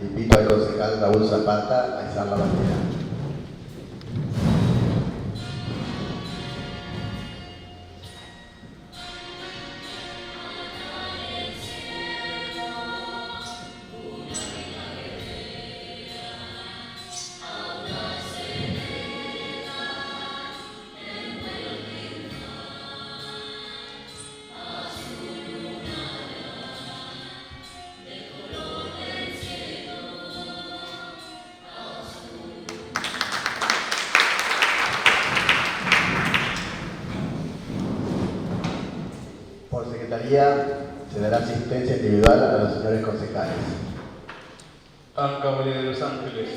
Invito al concejal Raúl Zapata a izar la bandera. Por secretaría se dará asistencia individual a los señores concejales. Anca María de los Ángeles.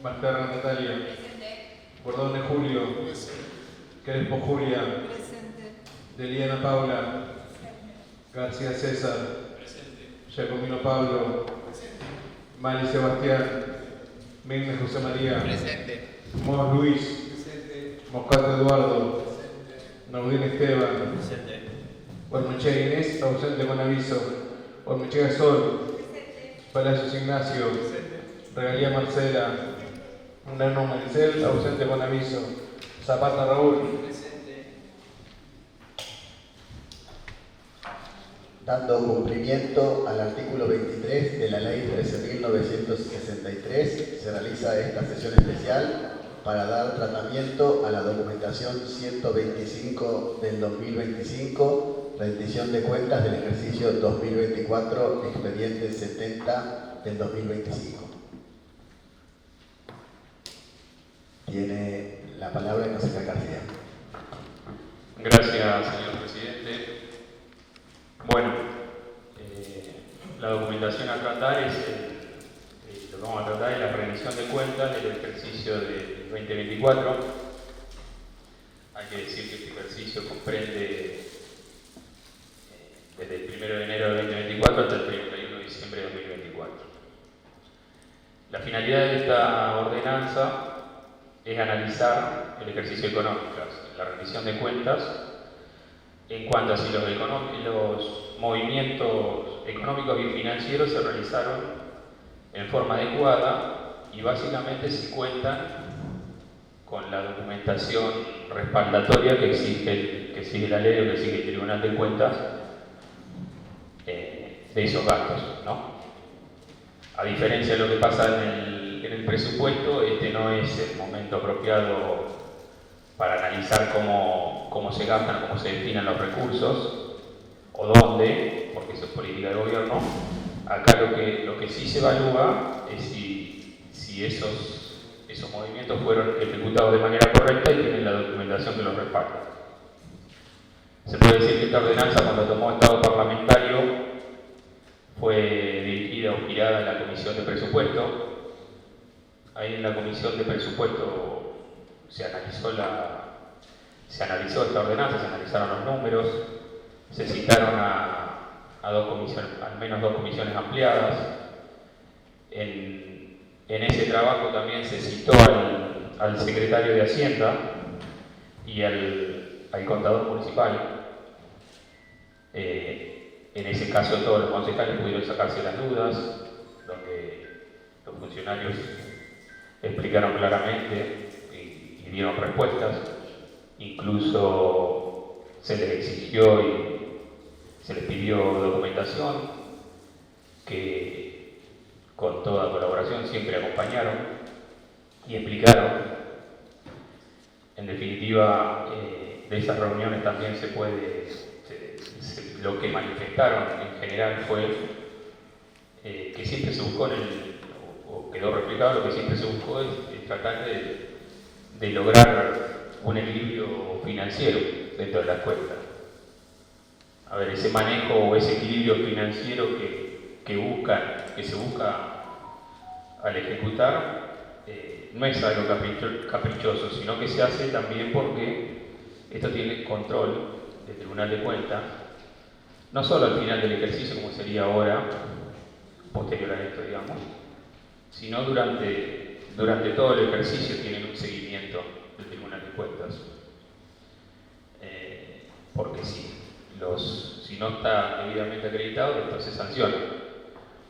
Masterna Natalia. Bordone Julio. Crespo Julia. Deliana Paula. García César. Giacomino Pablo. Mali Sebastián. Mignes José María. Mos Luis. Moscato Eduardo. Naudín Esteban. Ormechea Inés, ausente con aviso. Ormechea Sol. Palacios Ignacio. Regalía Marcela. Unano Maricel, ausente con aviso. Zapata Raúl. Dando cumplimiento al artículo 23 de la Ley 13.963, se realiza esta sesión especial para dar tratamiento a la documentación 125 del 2025, rendición de cuentas del ejercicio 2024, expediente 70 del 2025. Tiene la palabra el concejal García. Gracias, señor presidente. Bueno, la documentación a tratar es, lo que vamos a tratar es la rendición de cuentas del ejercicio del 2024. Hay que decir que este ejercicio comprende desde el 1 de enero de 2024 hasta el 31 de diciembre de 2024. La finalidad de esta ordenanza es analizar el ejercicio económico, la rendición de cuentas, en cuanto a si los movimientos económicos y financieros se realizaron en forma adecuada y básicamente si cuentan con la documentación respaldatoria que exige la ley o que exige el Tribunal de Cuentas de esos gastos, ¿no? A diferencia de lo que pasa en el presupuesto, este no es el momento apropiado para analizar cómo se gastan, cómo se destinan los recursos o dónde, porque eso es política de gobierno. Acá lo que sí se evalúa es si esos movimientos fueron ejecutados de manera correcta y tienen la documentación que los respalda. Se puede decir que esta ordenanza, cuando tomó estado parlamentario, fue dirigida o girada en la Comisión de Presupuesto. Ahí en la Comisión de Presupuesto se analizó esta ordenanza, se analizaron los números, se citaron a dos comisiones, al menos dos comisiones ampliadas. En ese trabajo también se citó al secretario de Hacienda y al contador municipal. En ese caso todos los concejales pudieron sacarse las dudas, donde los funcionarios explicaron claramente y dieron respuestas. Incluso se les exigió y se les pidió documentación que con toda colaboración siempre acompañaron y explicaron. En definitiva, de esas reuniones también lo que manifestaron en general fue que siempre se buscó, o quedó reflejado, lo que siempre se buscó es tratar de lograr un equilibrio financiero dentro de las cuentas. A ver, ese manejo o ese equilibrio financiero que se busca al ejecutar no es algo caprichoso, sino que se hace también porque esto tiene control del Tribunal de Cuentas, no solo al final del ejercicio, como sería ahora, posterior a esto, digamos, sino durante todo el ejercicio tienen un seguimiento del Tribunal de Cuentas. Porque si no está debidamente acreditado, entonces sanciona.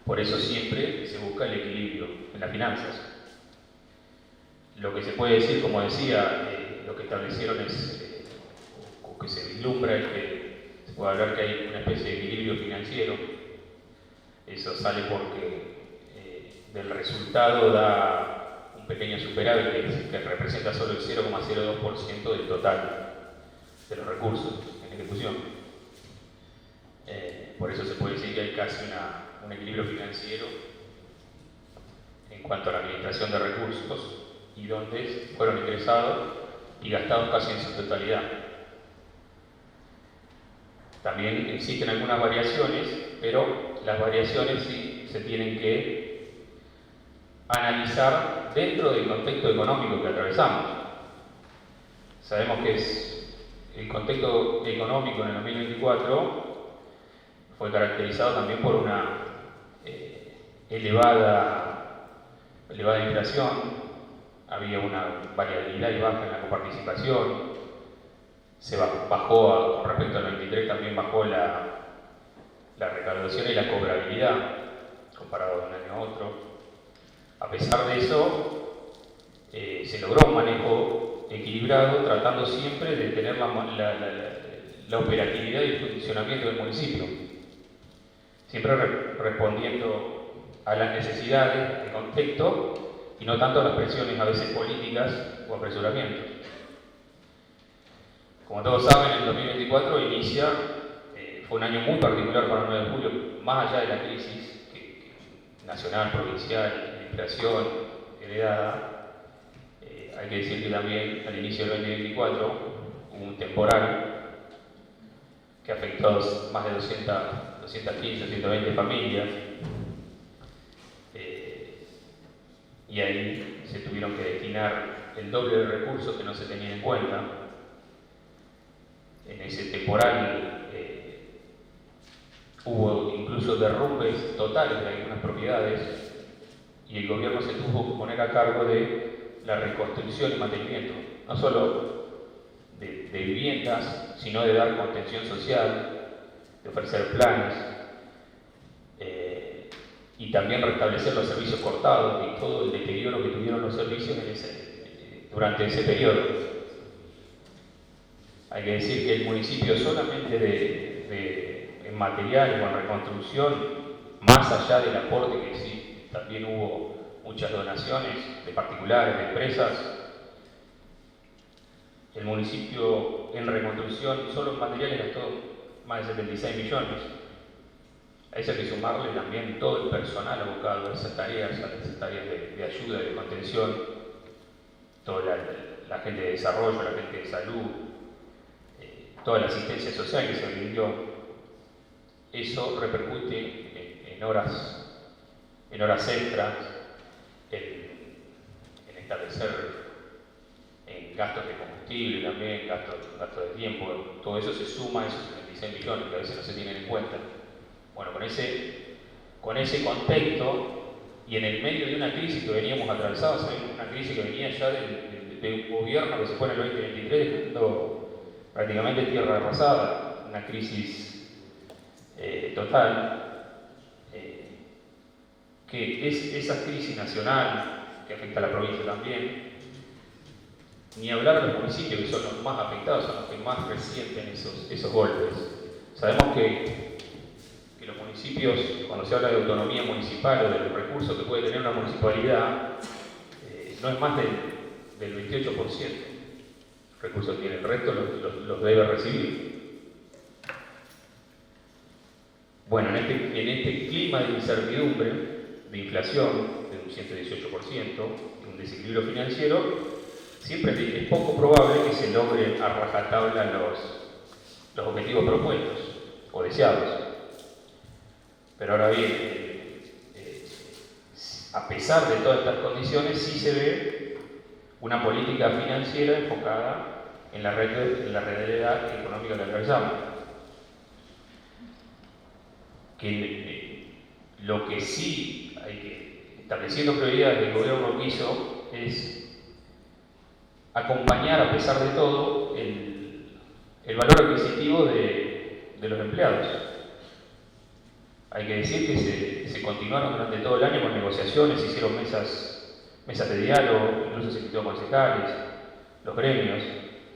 Por eso siempre se busca el equilibrio en las finanzas. Lo que se puede decir, como decía, lo que establecieron es, o que se vislumbra es que se puede hablar que hay una especie de equilibrio financiero. Eso sale porque del resultado da un pequeño superávit que representa solo el 0,02% del total de los recursos en ejecución. Por eso se puede decir que hay casi un equilibrio financiero en cuanto a la administración de recursos y donde fueron ingresados y gastados casi en su totalidad. También existen algunas variaciones, pero las variaciones sí se tienen que analizar dentro del contexto económico que atravesamos. Sabemos que el contexto económico en el 2024 fue caracterizado también por una elevada inflación, había una variabilidad y baja en la coparticipación, se bajó, con respecto al 23 también bajó la recaudación y la cobrabilidad comparado de un año a otro. A pesar de eso, se logró un manejo equilibrado, tratando siempre de tener la operatividad y el funcionamiento del municipio, siempre respondiendo a las necesidades de contexto y no tanto a las presiones a veces políticas o apresuramientos. Como todos saben, el 2024 fue un año muy particular para el 9 de julio, más allá de la crisis nacional, provincial, de inflación heredada. Hay que decir que también al inicio del 2024 hubo un temporal que afectó a más de 215, 220 familias, y ahí se tuvieron que destinar el doble de recursos que no se tenían en cuenta. En ese temporal hubo incluso derrumbes totales de algunas propiedades y el gobierno se tuvo que poner a cargo de la reconstrucción y mantenimiento, no solo de viviendas, sino de dar contención social, de ofrecer planes y también restablecer los servicios cortados y todo el deterioro que tuvieron los servicios durante ese periodo. Hay que decir que el municipio solamente en material o en reconstrucción, más allá del aporte que sí, también hubo muchas donaciones de particulares, de empresas, el municipio en reconstrucción solo en materiales gastó más de 76 millones. A eso hay que sumarle también todo el personal abocado a esas tareas, de ayuda, de contención, toda la gente de desarrollo, la gente de salud, toda la asistencia social que se brindó. Eso repercute en horas extras, en establecer en gastos de combustible también, gastos de tiempo. Todo eso se suma a esos 36 millones que a veces no se tienen en cuenta. Bueno, con ese contexto y en el medio de una crisis que veníamos atravesados, una crisis que venía ya del gobierno que se fue en el 2023 dejando prácticamente tierra arrasada, una crisis total, que es esa crisis nacional que afecta a la provincia también, ni hablar de los municipios que son los más afectados, son los que más resienten esos golpes. Sabemos que los municipios, cuando se habla de autonomía municipal o de los recursos que puede tener una municipalidad, no es más del 28% recursos tiene, el resto los debe recibir. Bueno, en este clima de incertidumbre, de inflación de un 118%, de un desequilibrio financiero, siempre es poco probable que se logren a rajatabla los objetivos propuestos o deseados. Pero ahora bien, a pesar de todas estas condiciones, sí se ve una política financiera enfocada en la realidad económica que atravesamos. Lo que sí hay que, estableciendo prioridades, el gobierno lo que hizo es acompañar, a pesar de todo, el valor adquisitivo de los empleados. Hay que decir que se continuaron durante todo el año con negociaciones, se hicieron mesas de diálogo, incluso se invitó a concejales, los gremios,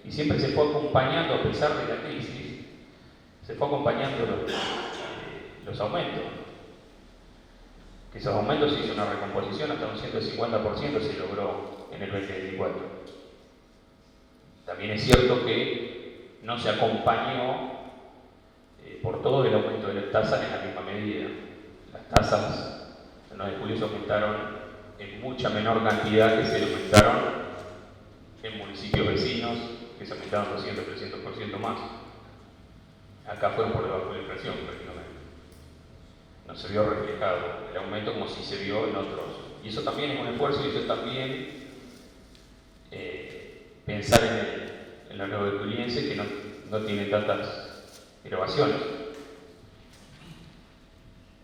y siempre se fue acompañando, a pesar de la crisis, se fue acompañando los aumentos. Que esos aumentos se hizo una recomposición, hasta un 150% se logró en el 2024. También es cierto que no se acompañó por todo el aumento de las tasas en la misma medida. Las tasas en el 9 de julio se aumentaron en mucha menor cantidad que se aumentaron en municipios vecinos, que se aumentaron 200-300% más. Acá fueron por debajo de la inflación prácticamente. No se vio reflejado el aumento como si se vio en otros. Y eso también es un esfuerzo, y eso también pensar en los nuevojulienses que no tienen tantas elevaciones.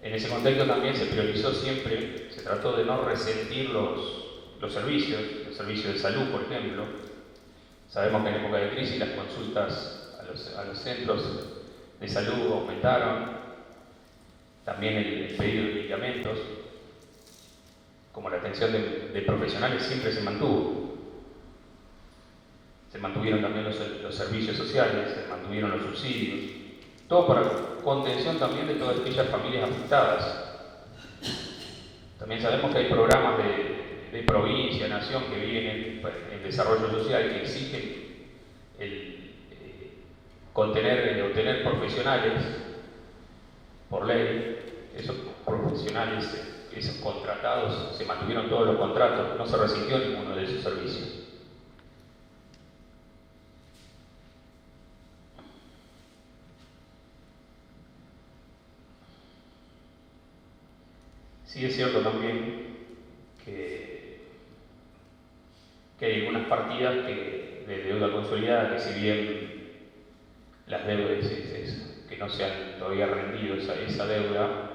En ese contexto también se priorizó siempre, se trató de no resentir los servicios de salud, por ejemplo. Sabemos que en época de crisis las consultas a los centros de salud aumentaron, también el pedido de medicamentos, como la atención de profesionales siempre se mantuvo. Se mantuvieron también los servicios sociales, se mantuvieron los subsidios, todo para contención también de todas aquellas familias afectadas. También sabemos que hay programas de provincia, nación que vienen en desarrollo social que exigen obtener profesionales por ley. Esos profesionales, esos contratados, se mantuvieron todos los contratos, no se resintió ninguno de esos servicios. Sí es cierto también que hay algunas partidas de deuda consolidada que, si bien las deudas que no se han todavía rendido esa deuda,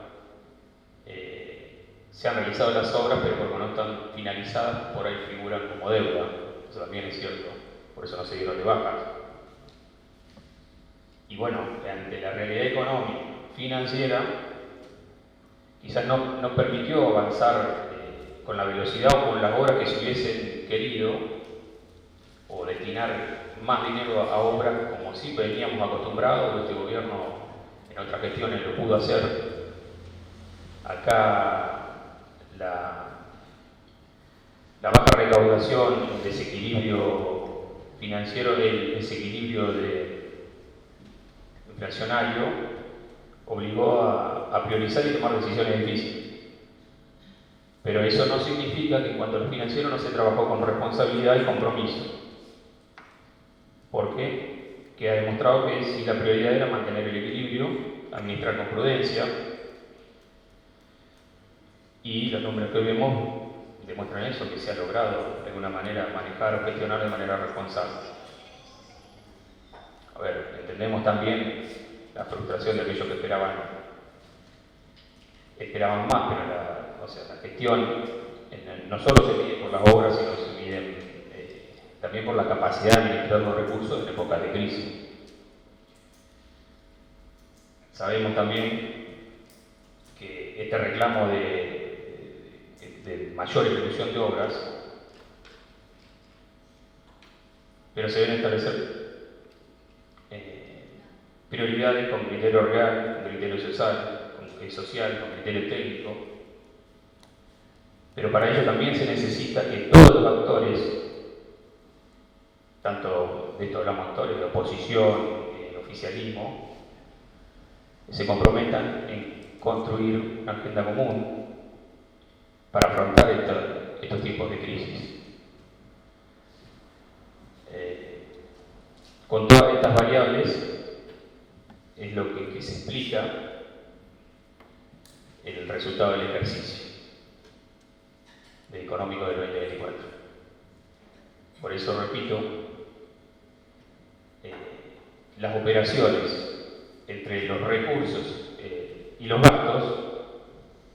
se han realizado las obras, pero porque no están finalizadas, por ahí figuran como deuda. Eso también es cierto, por eso no se dieron de baja. Y bueno, ante la realidad económica, financiera, quizás no permitió avanzar con la velocidad o con las obras que se hubiesen querido, o destinar más dinero a obras como sí veníamos acostumbrados. Este gobierno en otras gestiones lo pudo hacer. Acá la baja recaudación, el desequilibrio financiero, el desequilibrio inflacionario, obligó a priorizar y tomar decisiones difíciles. Pero eso no significa que en cuanto a lo financiero no se trabajó con responsabilidad y compromiso. Porque queda demostrado que si la prioridad era mantener el equilibrio, administrar con prudencia, y los números que vemos demuestran eso, que se ha logrado de alguna manera manejar o gestionar de manera responsable. A ver, entendemos también la frustración de aquellos que esperaban más, pero la gestión no solo se mide por las obras, sino se mide también por la capacidad de administrar los recursos en épocas de crisis. Sabemos también que este reclamo de mayor ejecución de obras, pero se deben establecer prioridades con criterio real, con criterio social, con criterio técnico, pero para ello también se necesita que todos los actores, tanto de esto hablamos actores de oposición, el oficialismo, se comprometan en construir una agenda común para afrontar estos tipos de crisis. Con todas estas variables es lo que se explica el resultado del ejercicio económico del 2024. Por eso repito, las operaciones entre los recursos y los gastos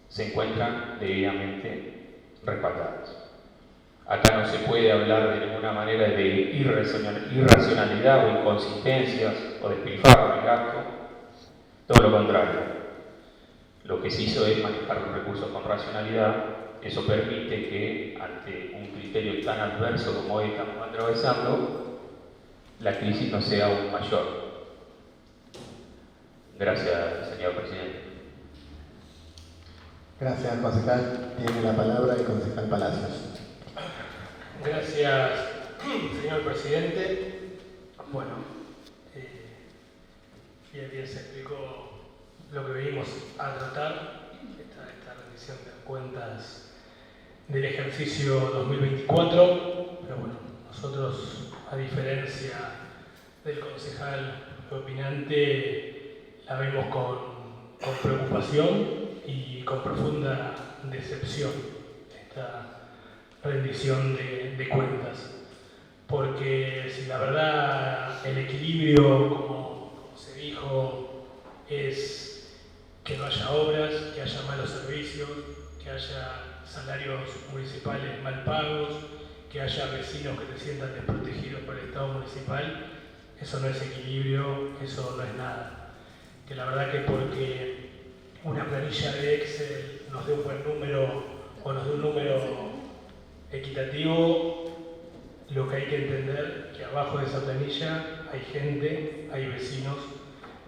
se encuentran debidamente respaldadas. Acá no se puede hablar de ninguna manera de irracionalidad o inconsistencias o despilfarro de gasto, todo lo contrario. Lo que se hizo es manejar los recursos con racionalidad. Eso permite que, ante un criterio tan adverso como hoy estamos atravesando, la crisis no sea aún mayor. Gracias, señor presidente. Gracias, concejal. Tiene la palabra el concejal Palacios. Gracias, señor presidente. Bueno, bien se explicó lo que venimos a tratar, esta rendición de cuentas del ejercicio 2024, pero bueno, nosotros, a diferencia del concejal opinante, la vemos con preocupación y con profunda decepción esta rendición de cuentas, porque si la verdad el equilibrio, como se dijo, es que no haya obras, que haya malos servicios, que haya salarios municipales mal pagos, que haya vecinos que se sientan desprotegidos por el Estado municipal, eso no es equilibrio, eso no es nada. Que la verdad que porque una planilla de Excel nos dé un buen número o nos dé un número equitativo, lo que hay que entender es que abajo de esa planilla hay gente, hay vecinos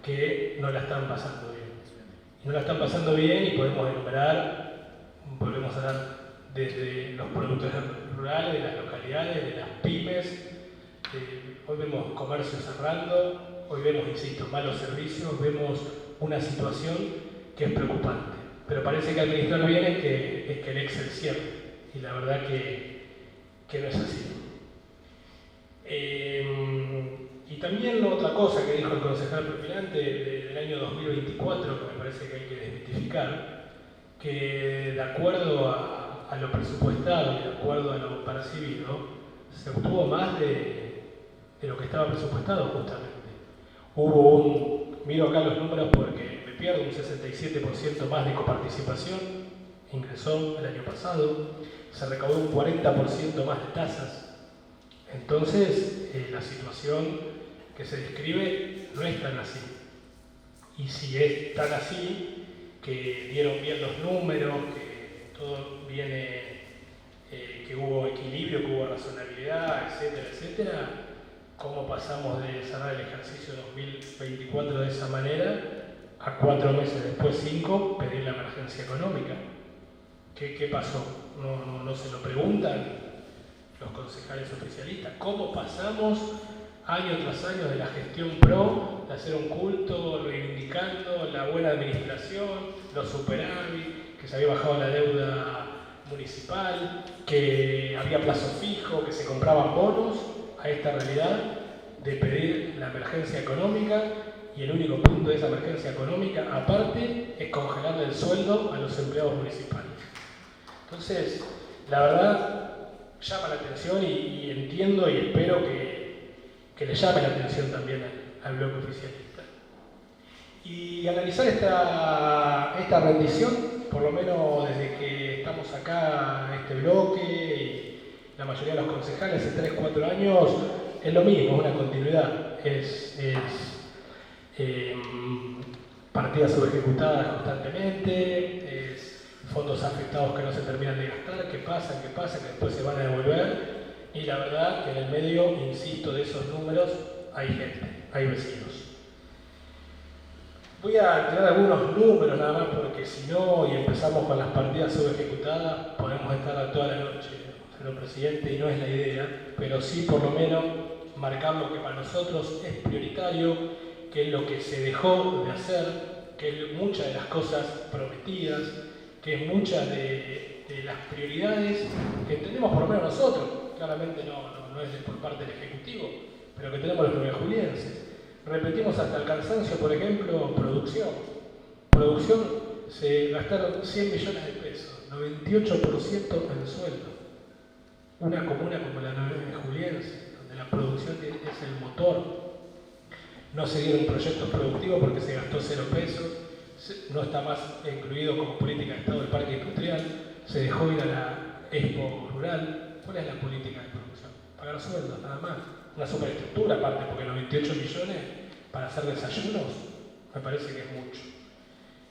que no la están pasando bien. Y no la están pasando bien y podemos enumerar, volvemos a dar desde los productos rurales, de las localidades, de las pymes. Hoy vemos comercio cerrando, hoy vemos, insisto, malos servicios, vemos una situación que es preocupante. Pero parece que administrar bien es que el Excel cierre. Y la verdad que no es así. Y también otra cosa que dijo el concejal propilante del año 2024, que me parece que hay que desmitificar, que de acuerdo a lo presupuestado y de acuerdo a lo percibido, se obtuvo más de lo que estaba presupuestado justamente. Miro acá los números porque me pierdo, un 67% más de coparticipación, ingresó el año pasado, se recaudó un 40% más de tasas. Entonces, la situación que se describe no es tan así. Y si es tan así, que dieron bien los números, que todo viene, que hubo equilibrio, que hubo razonabilidad, etcétera, etcétera, ¿cómo pasamos de cerrar el ejercicio 2024 de esa manera a 4 meses después, 5, pedir la emergencia económica? ¿Qué pasó? ¿No se lo preguntan los concejales oficialistas? ¿Cómo pasamos año tras año de la gestión PRO, de hacer un culto reivindicando la buena administración, los superávit, que se había bajado la deuda municipal, que había plazo fijo, que se compraban bonos, a esta realidad de pedir la emergencia económica? Y el único punto de esa emergencia económica, aparte, es congelarle el sueldo a los empleados municipales. Entonces, la verdad, llama la atención y entiendo y espero que le llame la atención también al bloque oficialista. Y analizar esta rendición, por lo menos desde que estamos acá en este bloque y la mayoría de los concejales hace 3-4 años, es lo mismo, es una continuidad. Es partidas subejecutadas constantemente, es fondos afectados que no se terminan de gastar, que pasan, que después se van a devolver. Y la verdad que en el medio, insisto, de esos números hay gente, hay vecinos. Voy a tirar algunos números nada más porque si no, y empezamos con las partidas subejecutadas, podemos estar toda la noche, señor presidente, y no es la idea, pero sí por lo menos marcar lo que para nosotros es prioritario, que es lo que se dejó de hacer, que es muchas de las cosas prometidas, que es muchas de las prioridades que entendemos por lo menos nosotros, claramente no es por parte del Ejecutivo, pero que tenemos los nuevejulienses. Repetimos hasta el cansancio, por ejemplo, producción. Producción, se gastaron 100 millones de pesos, 98% en sueldo. Una comuna como la nuevejuliense, donde la producción es el motor. No se dieron proyectos productivos porque se gastó 0 pesos. No está más incluido como política de Estado el parque industrial, se dejó ir a la Expo Rural. ¿Cuál es la política de producción? Pagar sueldos, nada más. Una superestructura aparte, porque 98 millones para hacer desayunos me parece que es mucho.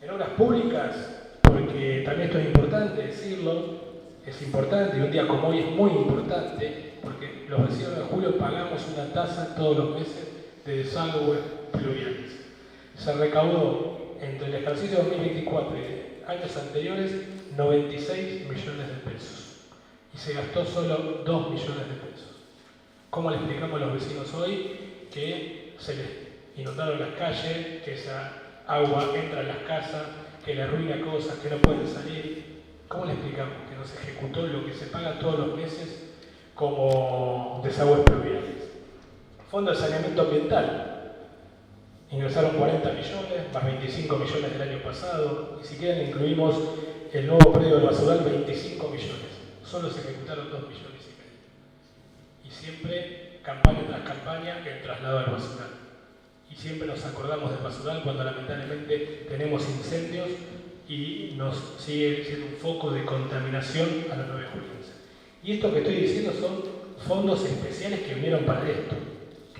En obras públicas, porque también esto es importante decirlo, es importante y un día como hoy es muy importante, porque los vecinos de Julio pagamos una tasa todos los meses de desagües pluviales. Se recaudó entre el ejercicio 2024 y años anteriores 96 millones de pesos y se gastó solo 2 millones de pesos. ¿Cómo le explicamos a los vecinos hoy que se les inundaron las calles, que esa agua entra en las casas, que le arruina cosas, que no pueden salir? ¿Cómo le explicamos que no se ejecutó lo que se paga todos los meses como desagües pluviales? Fondo de saneamiento ambiental. Ingresaron 40 millones, más 25 millones del año pasado, y si quieren incluimos el nuevo predio del basural, 25 millones. Solo se ejecutaron 2 millones y medio. Y siempre, campaña tras campaña, el traslado al basural. Y siempre nos acordamos del basural cuando lamentablemente tenemos incendios y nos sigue siendo un foco de contaminación a los 9 julienses. Y esto que estoy diciendo son fondos especiales que vinieron para esto.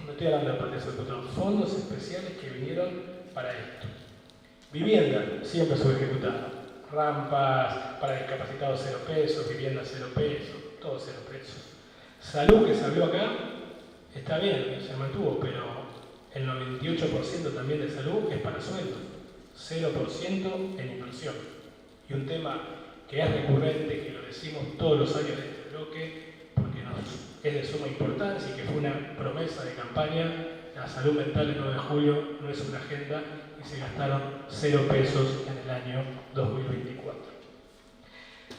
No estoy hablando de partidos ejecutados, fondos especiales que vinieron para esto. Vivienda, siempre subejecutada. Rampas para discapacitados 0 pesos, vivienda 0 pesos, todo 0 pesos. Salud que se abrió acá, está bien, se mantuvo, pero el 98% también de salud es para sueldos. 0% en inversión. Y un tema que es recurrente, que lo decimos todos los años de este bloque, porque es de suma importancia y que fue una promesa de campaña, la salud mental el 9 de julio no es una agenda y se gastaron 0 pesos en el año 2024.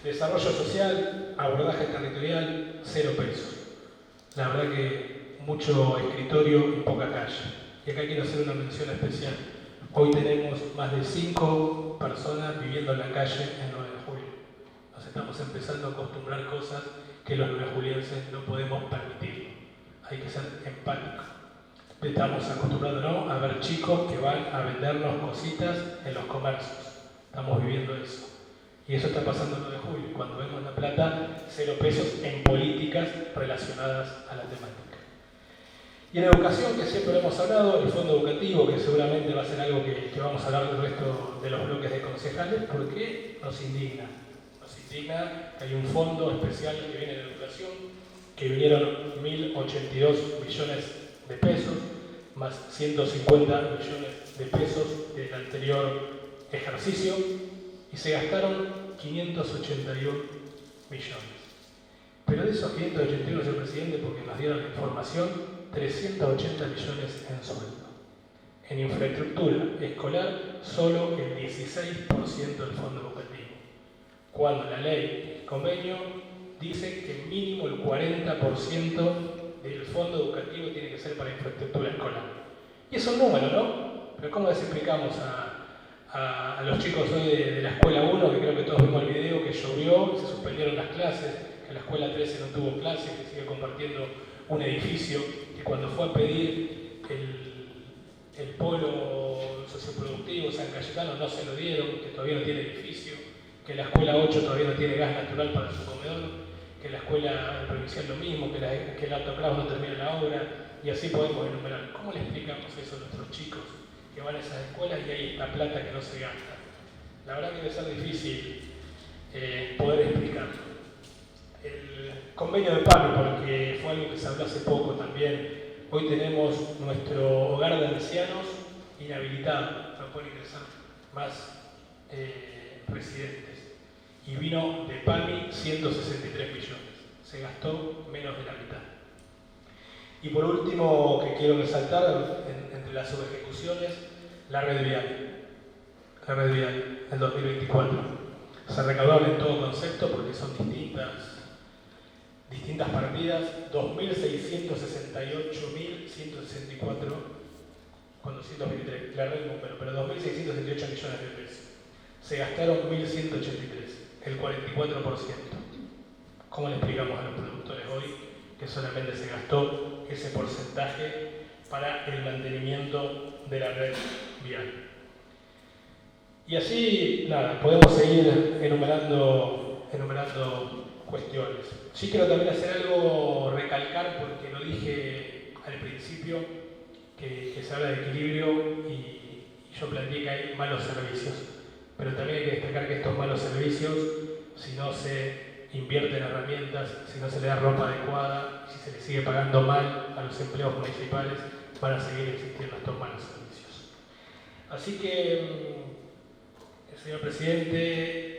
Desarrollo social, abordaje territorial, 0 pesos. La verdad que mucho escritorio y poca calle. Y acá quiero hacer una mención especial. Hoy tenemos más de 5 personas viviendo en la calle el 9 de julio. Nos estamos empezando a acostumbrar cosas que los 9 julienses no podemos permitir. Hay que ser empáticos. Estamos acostumbrados a ver chicos que van a vendernos cositas en los comercios. Estamos viviendo eso. Y eso está pasando el 9 de julio. Cuando vemos La Plata, 0 pesos en políticas relacionadas a la temática. Y en educación, que siempre lo hemos hablado, el fondo educativo, que seguramente va a ser algo que vamos a hablar del resto de los bloques de concejales, porque nos indigna. Nos indigna que hay un fondo especial que viene de educación, que vinieron 1.082 millones de pesos, más 150 millones de pesos del anterior ejercicio, y se gastaron 581 millones. Pero de esos 581, señor presidente, porque nos dieron la información, 380 millones en sueldo. En infraestructura escolar, solo el 16% del fondo educativo. Cuando la ley, el convenio, dice que mínimo el 40% del fondo educativo tiene que ser para infraestructura escolar. Y es un número, ¿no? Pero ¿cómo les explicamos a los chicos hoy de la escuela 1, que creo que todos vimos el video, que llovió, se suspendieron las clases, que la escuela 13 no tuvo clases, que sigue compartiendo un edificio, que cuando fue a pedir el polo socioproductivo San Cayetano no se lo dieron, que todavía no tiene edificio, que la escuela 8 todavía no tiene gas natural para su comedor, que la escuela provincial lo mismo, que el Alto Clavo no termina la obra, y así podemos enumerar. ¿Cómo le explicamos eso a nuestros chicos que van a esas escuelas y hay esta plata que no se gasta? La verdad que debe ser difícil poder explicarlo. El convenio de PAMI, porque fue algo que se habló hace poco también. Hoy tenemos nuestro hogar de ancianos inhabilitado, no pueden ingresar más residentes. Y vino de PAMI 163 millones. Se gastó menos de la mitad. Y por último, que quiero resaltar, entre las subejecuciones, la red vial. La red vial, en 2024. Se recaudaron en todo concepto porque son distintas partidas, 2.668.164 con 223, la red número, pero 2.668 millones de pesos. Se gastaron 1.183, el 44%. ¿Cómo le explicamos a los productores hoy que solamente se gastó ese porcentaje para el mantenimiento de la red vial? Y así, nada, podemos seguir enumerando cuestiones. Sí quiero también hacer algo, recalcar, porque lo dije al principio, que se habla de equilibrio y yo planteé que hay malos servicios. pero también hay que destacar que estos malos servicios, si no se invierten herramientas, si no se le da ropa adecuada, si se le sigue pagando mal a los empleados municipales, van a seguir existiendo estos malos servicios. Así que, señor presidente,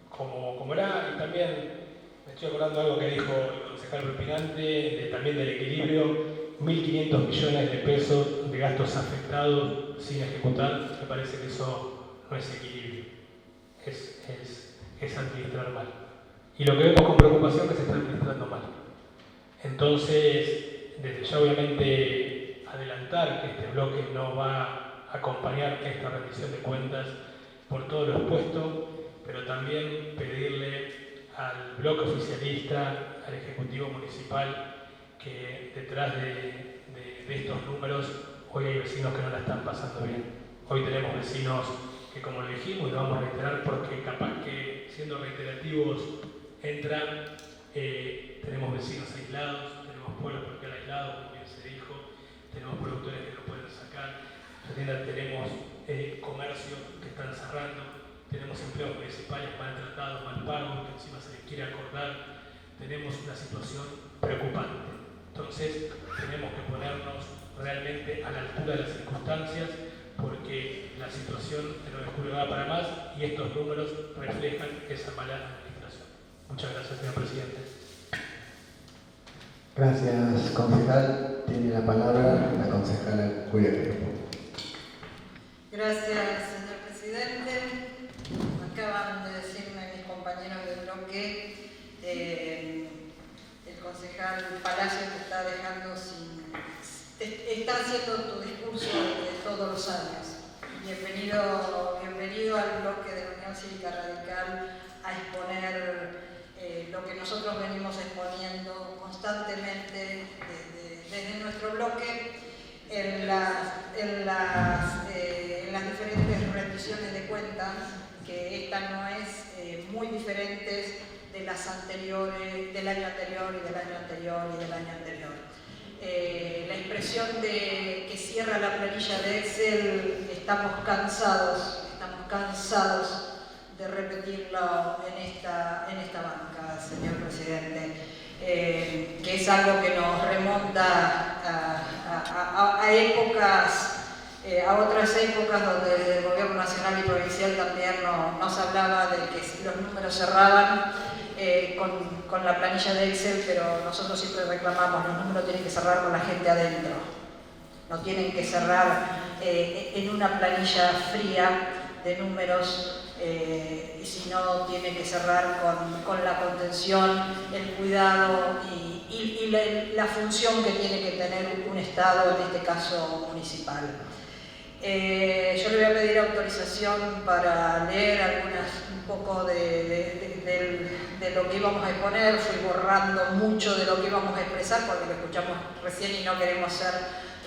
como era, y también me estoy acordando de algo que dijo el concejal Propinante, también del equilibrio, 1.500 millones de pesos de gastos afectados sin ejecutar, me parece que eso no es equilibrio, es administrar mal. Y lo que vemos con preocupación es que se está administrando mal. Entonces, desde ya obviamente adelantar que este bloque no va a acompañar esta rendición de cuentas por todo lo expuesto, pero también pedirle al bloque oficialista, al Ejecutivo Municipal, que detrás de estos números hoy hay vecinos que no la están pasando bien. Hoy tenemos vecinos que, como lo dijimos, y lo vamos a reiterar porque capaz que siendo reiterativos entran, tenemos vecinos aislados, tenemos pueblos porque aislados, como bien se dijo, tenemos productores que no pueden sacar, tenemos comercios que están cerrando, tenemos empleos municipales maltratados, mal pagos, que encima se les quiere acordar, tenemos una situación preocupante. Entonces tenemos que ponernos realmente a la altura de las circunstancias porque la situación de 9 de julio va para más y estos números reflejan esa mala administración. Muchas gracias, señor presidente. Gracias, concejal. Tiene la palabra la concejala Julia Queiroz. Gracias, señor presidente. Acaban de decirme mis compañeros del bloque, el concejal Palacio te está dejando está haciendo tu discurso de todos los años. Bienvenido al bloque de la Unión Cívica Radical a exponer lo que nosotros venimos exponiendo constantemente desde nuestro bloque en las diferentes rendiciones de cuentas, que esta no es muy diferentes de las anteriores, del año anterior y del año anterior y del año anterior. La impresión de que cierra la planilla de Excel, estamos cansados de repetirlo en esta banca, señor presidente, que es algo que nos remonta a épocas, a otras épocas donde desde el gobierno nacional y provincial también nos hablaba de que los números cerraban con la planilla de Excel, pero nosotros siempre reclamamos, los números tienen que cerrar con la gente adentro, no tienen que cerrar en una planilla fría de números, y si no, tiene que cerrar con la contención, el cuidado y la función que tiene que tener un Estado, en este caso municipal. Yo le voy a pedir autorización para leer un poco de lo que íbamos a exponer. Fui borrando mucho de lo que íbamos a expresar porque lo escuchamos recién y no queremos ser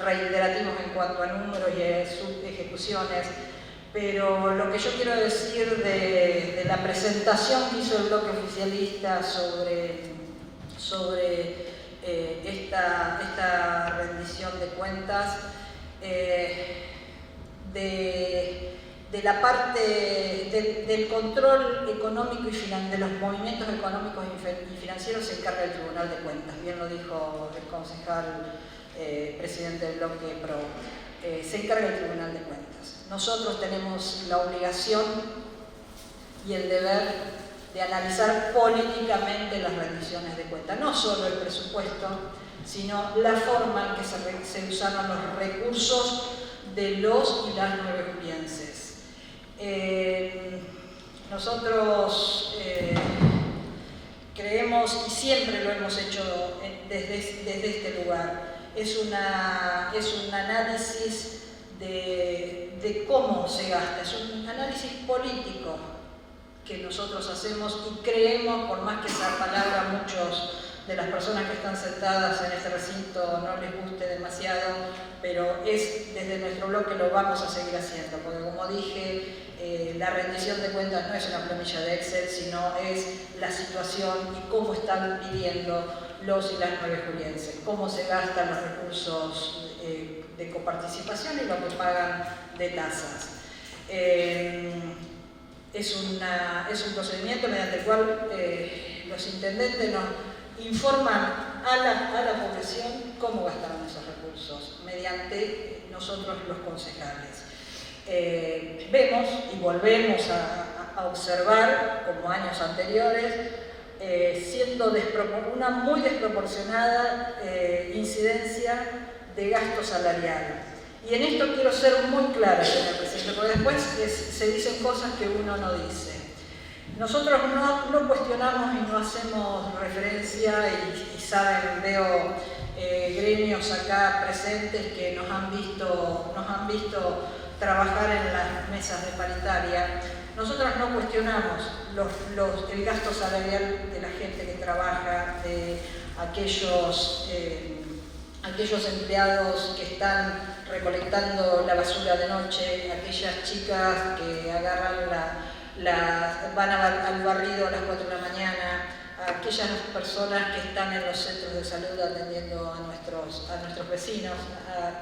reiterativos en cuanto a números y ejecuciones. Pero lo que yo quiero decir de la presentación que hizo el bloque oficialista sobre esta rendición de cuentas, de la parte del control económico y de los movimientos económicos y financieros se encarga el Tribunal de Cuentas. Bien lo dijo el concejal presidente del bloque PRO. Se encarga el Tribunal de Cuentas. Nosotros tenemos la obligación y el deber de analizar políticamente las rendiciones de cuentas, no solo el presupuesto, sino la forma en que se usaron los recursos de los y las nuevejulienses. Nosotros creemos, y siempre lo hemos hecho desde este lugar, es un análisis de cómo se gasta, es un análisis político que nosotros hacemos y creemos, por más que esa palabra a muchos de las personas que están sentadas en este recinto no les guste demasiado, pero desde nuestro bloque lo vamos a seguir haciendo, porque como dije, la rendición de cuentas no es una planilla de Excel, sino es la situación y cómo están viviendo los y las nuevejulienses, cómo se gastan los recursos de coparticipación y lo que pagan de tasas. Es un procedimiento mediante el cual los intendentes nos informan a la población cómo gastaron esos recursos, mediante nosotros los concejales. Vemos y volvemos a observar, como años anteriores, siendo una muy desproporcionada incidencia de gasto salarial. Y en esto quiero ser muy clara, señor presidente, porque después se dicen cosas que uno no dice. Nosotros no cuestionamos y no hacemos referencia, y saben, veo gremios acá presentes que nos han visto trabajar en las mesas de paritaria. Nosotros no cuestionamos el gasto salarial de la gente que trabaja, de aquellos empleados que están recolectando la basura de noche, aquellas chicas que agarran van al barrido a las 4 de la mañana, aquellas personas que están en los centros de salud atendiendo a nuestros vecinos,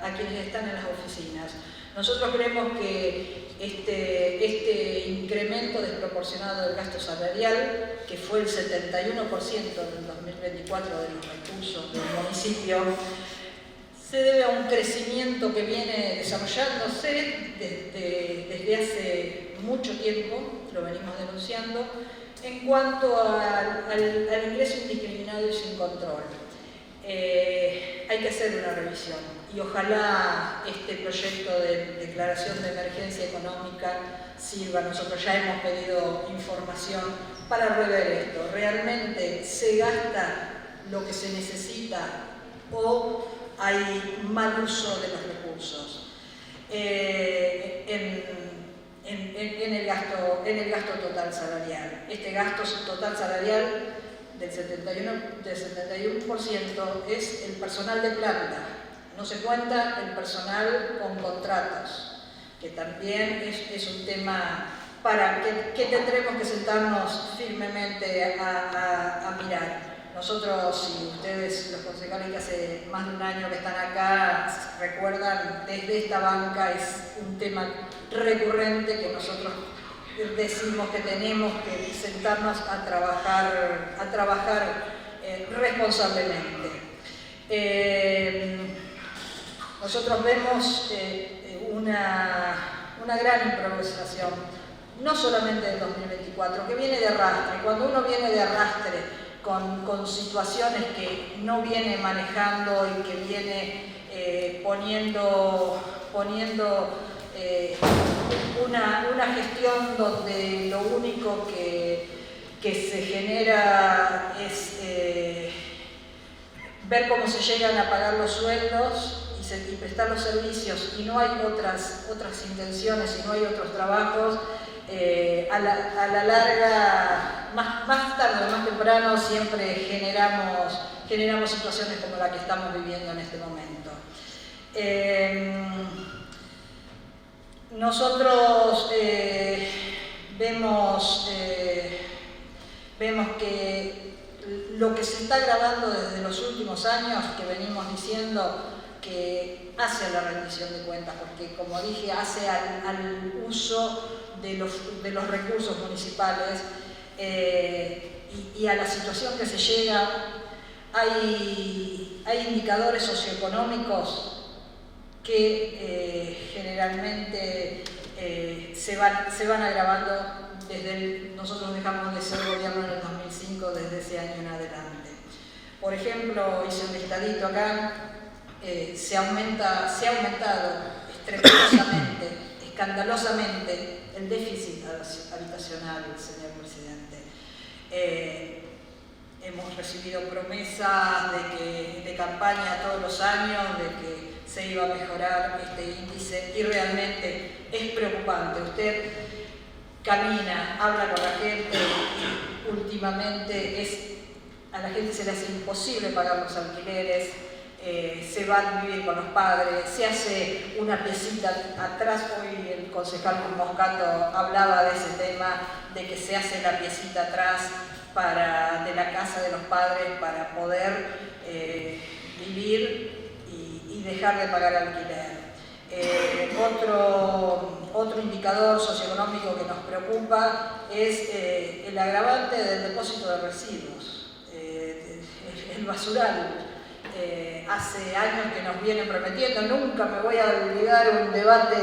a quienes están en las oficinas. Nosotros creemos que este incremento desproporcionado del gasto salarial, que fue el 71% del 2024 de los recursos del municipio, se debe a un crecimiento que viene desarrollándose desde hace mucho tiempo, lo venimos denunciando, en cuanto al ingreso indiscriminado y sin control. Hay que hacer una revisión y ojalá este proyecto de declaración de emergencia económica sirva. Nosotros ya hemos pedido información para rever esto. ¿Realmente se gasta lo que se necesita o hay mal uso de los recursos en el gasto total salarial? Este gasto total salarial del 71% es el personal de planta. No se cuenta el personal con contratos, que también es un tema que tendremos que sentarnos firmemente a mirar. Nosotros, y ustedes, los concejales que hace más de un año que están acá, recuerdan, desde esta banca es un tema recurrente que nosotros decimos que tenemos que sentarnos a trabajar responsablemente. Nosotros vemos una gran improvisación, no solamente del 2024, que viene de arrastre. Cuando uno viene de arrastre con situaciones que no viene manejando y que viene poniendo una gestión donde lo único que se genera es ver cómo se llegan a pagar los sueldos y prestar los servicios, y no hay otras intenciones y no hay otros trabajos, a la larga, más tarde o más temprano, siempre generamos situaciones como la que estamos viviendo en este momento. Nosotros vemos que lo que se está grabando desde los últimos años, que venimos diciendo que hace a la rendición de cuentas, porque como dije, hace al uso de los recursos municipales y a la situación que se llega. Hay indicadores socioeconómicos que generalmente se van agravando nosotros dejamos de ser gobierno en el 2005, desde ese año en adelante. Por ejemplo, hice un listadito acá, se ha aumentado estrepitosamente, escandalosamente, el déficit habitacional, señor presidente. Hemos recibido promesas de campaña todos los años de que se iba a mejorar este índice, y realmente es preocupante. Usted camina, habla con la gente y últimamente a la gente se le hace imposible pagar los alquileres, se va a vivir con los padres, se hace una piecita atrás. Hoy el concejal Moscato hablaba de ese tema, de que se hace la piecita atrás de la casa de los padres para poder vivir y dejar de pagar alquiler. Otro indicador socioeconómico que nos preocupa es el agravante del depósito de residuos, el basural. Hace años que nos vienen prometiendo, nunca me voy a olvidar un debate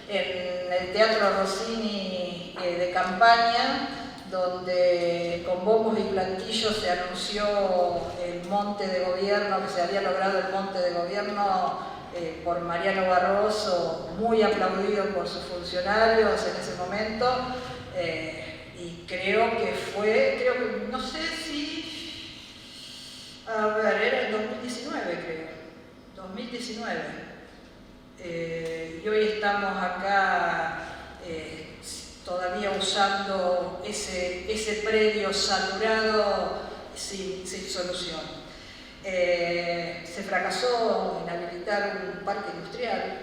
en el Teatro Rossini de campaña, donde con bombos y platillos se anunció el monte de gobierno, que se había logrado el monte de gobierno por Mariano Barroso, muy aplaudido por sus funcionarios en ese momento, y creo que no sé si, a ver, era el 2019 creo, 2019, y hoy estamos acá todavía usando ese predio saturado sin solución. Se fracasó en habilitar un parque industrial.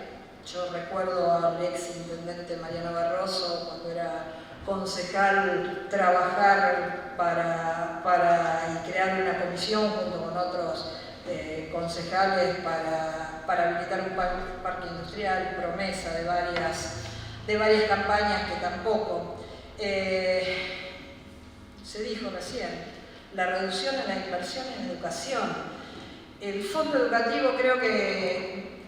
Yo recuerdo al ex intendente Mariano Barroso, cuando era concejal, trabajar y crear una comisión junto con otros concejales para habilitar un parque industrial, promesa de varias campañas que tampoco. Se dijo recién, la reducción en la inversión en educación. El fondo educativo, creo que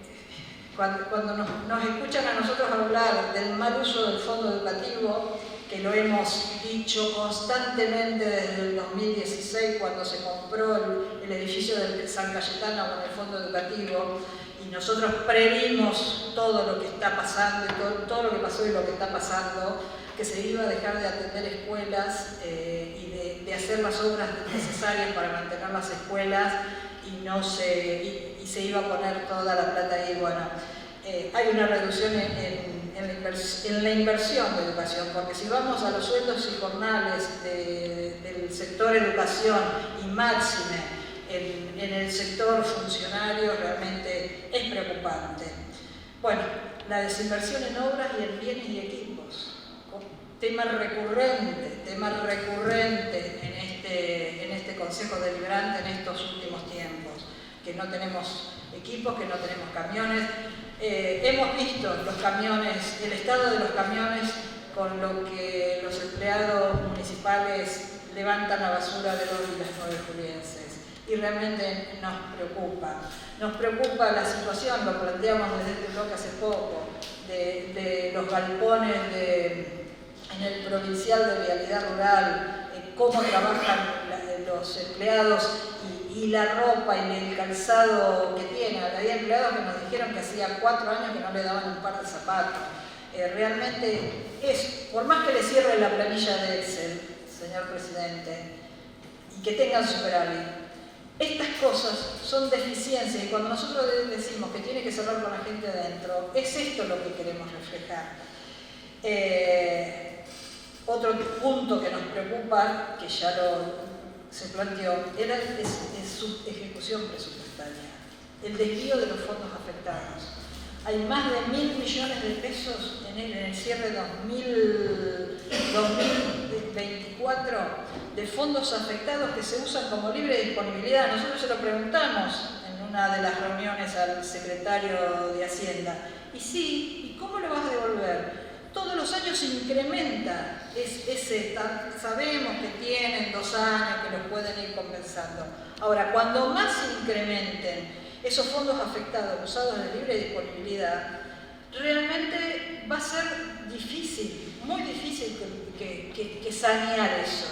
cuando nos escuchan a nosotros hablar del mal uso del fondo educativo, que lo hemos dicho constantemente desde el 2016, cuando se compró el edificio del San Cayetano con el fondo educativo, y nosotros previmos todo lo que está pasando, y todo lo que pasó y lo que está pasando, que se iba a dejar de atender escuelas y de hacer las obras necesarias para mantener las escuelas, y se iba a poner toda la plata ahí. Bueno, hay una reducción en la inversión de educación, porque si vamos a los sueldos y jornales del sector educación y máxime en el sector funcionario, realmente es preocupante. Bueno, la desinversión en obras y en bienes y equipos, tema recurrente en este Consejo Deliberante en estos últimos tiempos, que no tenemos equipos, que no tenemos camiones. Hemos visto los camiones, el estado de los camiones con lo que los empleados municipales levantan la basura de los y las 9 julienses, y realmente nos preocupa la situación. Lo planteamos desde este bloque hace poco, de los galpones en el provincial de Vialidad Rural, cómo trabajan los empleados y la ropa y el calzado que tienen. Había empleados que nos dijeron que hacía 4 años que no le daban un par de zapatos. Realmente por más que le cierre la planilla de Excel, señor presidente, y que tengan superávit, estas cosas son deficiencias, y cuando nosotros decimos que tiene que cerrar con la gente adentro, es esto lo que queremos reflejar. Otro punto que nos preocupa, que ya se planteó, es su ejecución presupuestaria, el desvío de los fondos afectados. Hay más de 1.000 millones de pesos en el cierre 2024 de fondos afectados que se usan como libre disponibilidad. Nosotros se lo preguntamos en una de las reuniones al secretario de Hacienda. Y sí, ¿y cómo lo vas a devolver? Todos los años se incrementa sabemos que tienen 2 años que los pueden ir compensando. Ahora, cuando más se incrementen esos fondos afectados usados de libre disponibilidad, realmente va a ser difícil, muy difícil que sanear eso.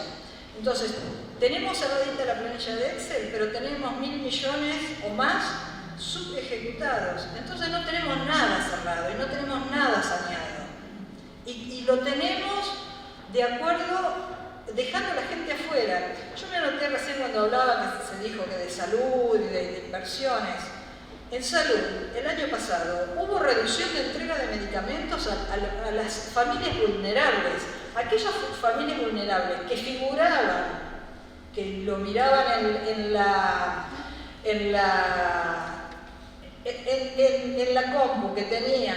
Entonces, tenemos cerradita la planilla de Excel, pero tenemos 1.000 millones o más subejecutados. Entonces no tenemos nada cerrado y no tenemos nada saneado. Y lo tenemos de acuerdo, dejando a la gente afuera. Yo me anoté recién cuando hablaba, que se dijo que de salud y de inversiones. En salud, el año pasado, hubo reducción de entrega de medicamentos a las familias vulnerables. Aquellas familias vulnerables que figuraban, que lo miraban en la compu, que tenían